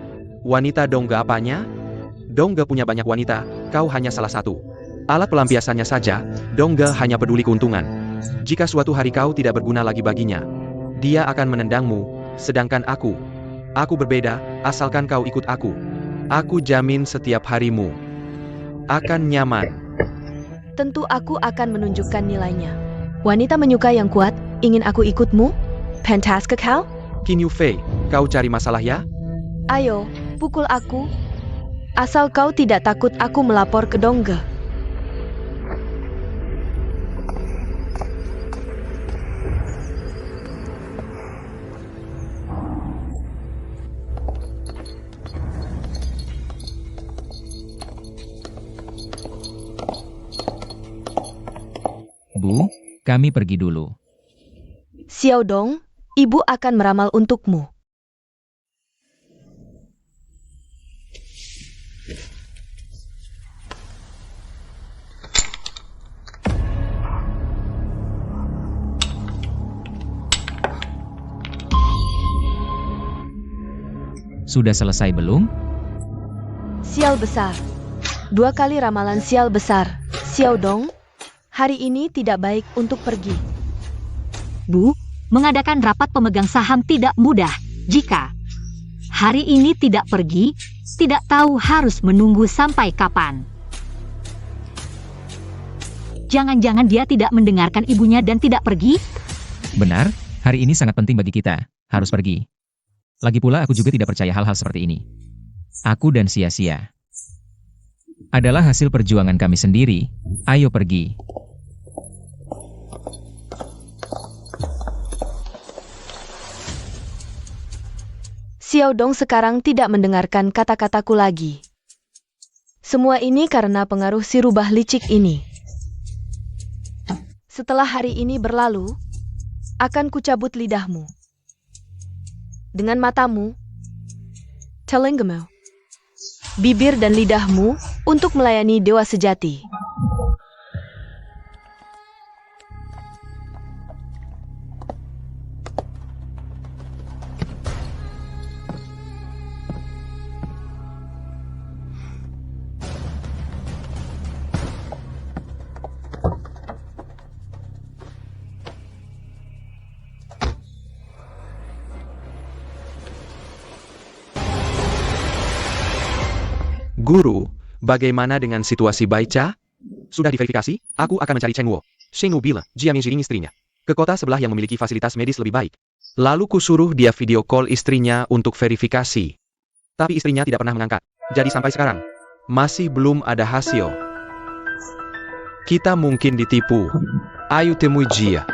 Wanita Dongge apanya? Dongge punya banyak wanita, kau hanya salah satu. Alat pelampiasannya saja, Dongge hanya peduli keuntungan. Jika suatu hari kau tidak berguna lagi baginya, dia akan menendangmu, sedangkan aku berbeda, asalkan kau ikut aku. Aku jamin setiap harimu akan nyaman. Tentu aku akan menunjukkan nilainya. Wanita menyukai yang kuat, ingin aku ikutmu? Fantastic kau? Qin Yufei, kau cari masalah ya? Ayo, pukul aku. Asal kau tidak takut aku melapor ke Dongge. Bu, kami pergi dulu. Xiao Dong, ibu akan meramal untukmu. Sudah selesai belum? Sial besar. 2 kali ramalan sial besar. Xiao Dong, hari ini tidak baik untuk pergi. Bu, Mengadakan rapat pemegang saham tidak mudah. Jika hari ini tidak pergi, tidak tahu harus menunggu sampai kapan. Jangan-jangan dia tidak mendengarkan ibunya dan tidak pergi? Benar, hari ini sangat penting bagi kita. Harus pergi. Lagi pula aku juga tidak percaya hal-hal seperti ini. Aku dan sia-sia. Adalah hasil perjuangan kami sendiri. Ayo pergi. Xiao Dong sekarang tidak mendengarkan kata-kataku lagi. Semua ini karena pengaruh si rubah licik ini. Setelah hari ini berlalu, akan kucabut lidahmu. Dengan matamu, telingamu, bibir dan lidahmu untuk melayani dewa sejati. Guru, bagaimana dengan situasi Baicha? Sudah diverifikasi, aku akan mencari Cheng Wo. Sheng Wu bilang, Jia Mingxiring istrinya, ke kota sebelah yang memiliki fasilitas medis lebih baik. Lalu kusuruh dia video call istrinya untuk verifikasi. Tapi istrinya tidak pernah mengangkat. Jadi sampai sekarang, masih belum ada hasil. Kita mungkin ditipu. Ayo temui Jia.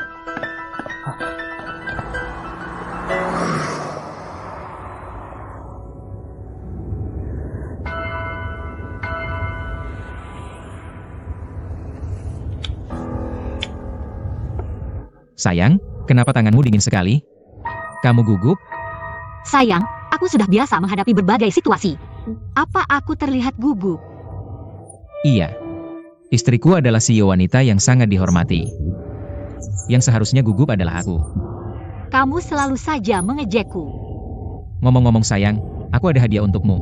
Sayang, kenapa tanganmu dingin sekali? Kamu gugup? Sayang, aku sudah biasa menghadapi berbagai situasi. Apa aku terlihat gugup? Iya. Istriku adalah CEO wanita yang sangat dihormati. Yang seharusnya gugup adalah aku. Kamu selalu saja mengejekku. Ngomong-ngomong sayang, aku ada hadiah untukmu.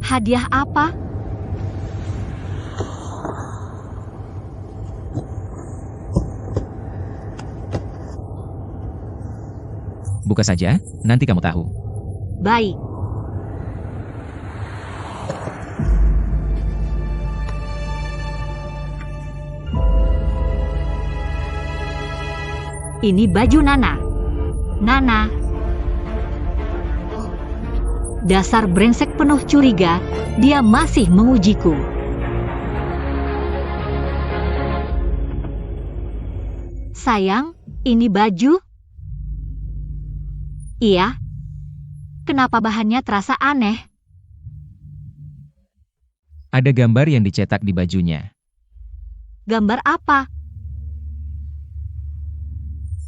Hadiah apa? Buka saja, nanti kamu tahu. Baik. Ini baju Nana. Nana. Dasar brengsek penuh curiga, dia masih mengujiku. Sayang, ini baju? Iya. Kenapa bahannya terasa aneh? Ada gambar yang dicetak di bajunya. Gambar apa?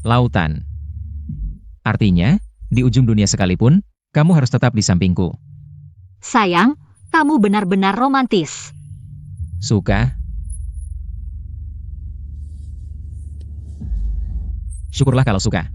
Lautan. Artinya, di ujung dunia sekalipun, kamu harus tetap di sampingku. Sayang, kamu benar-benar romantis. Suka? Syukurlah kalau suka.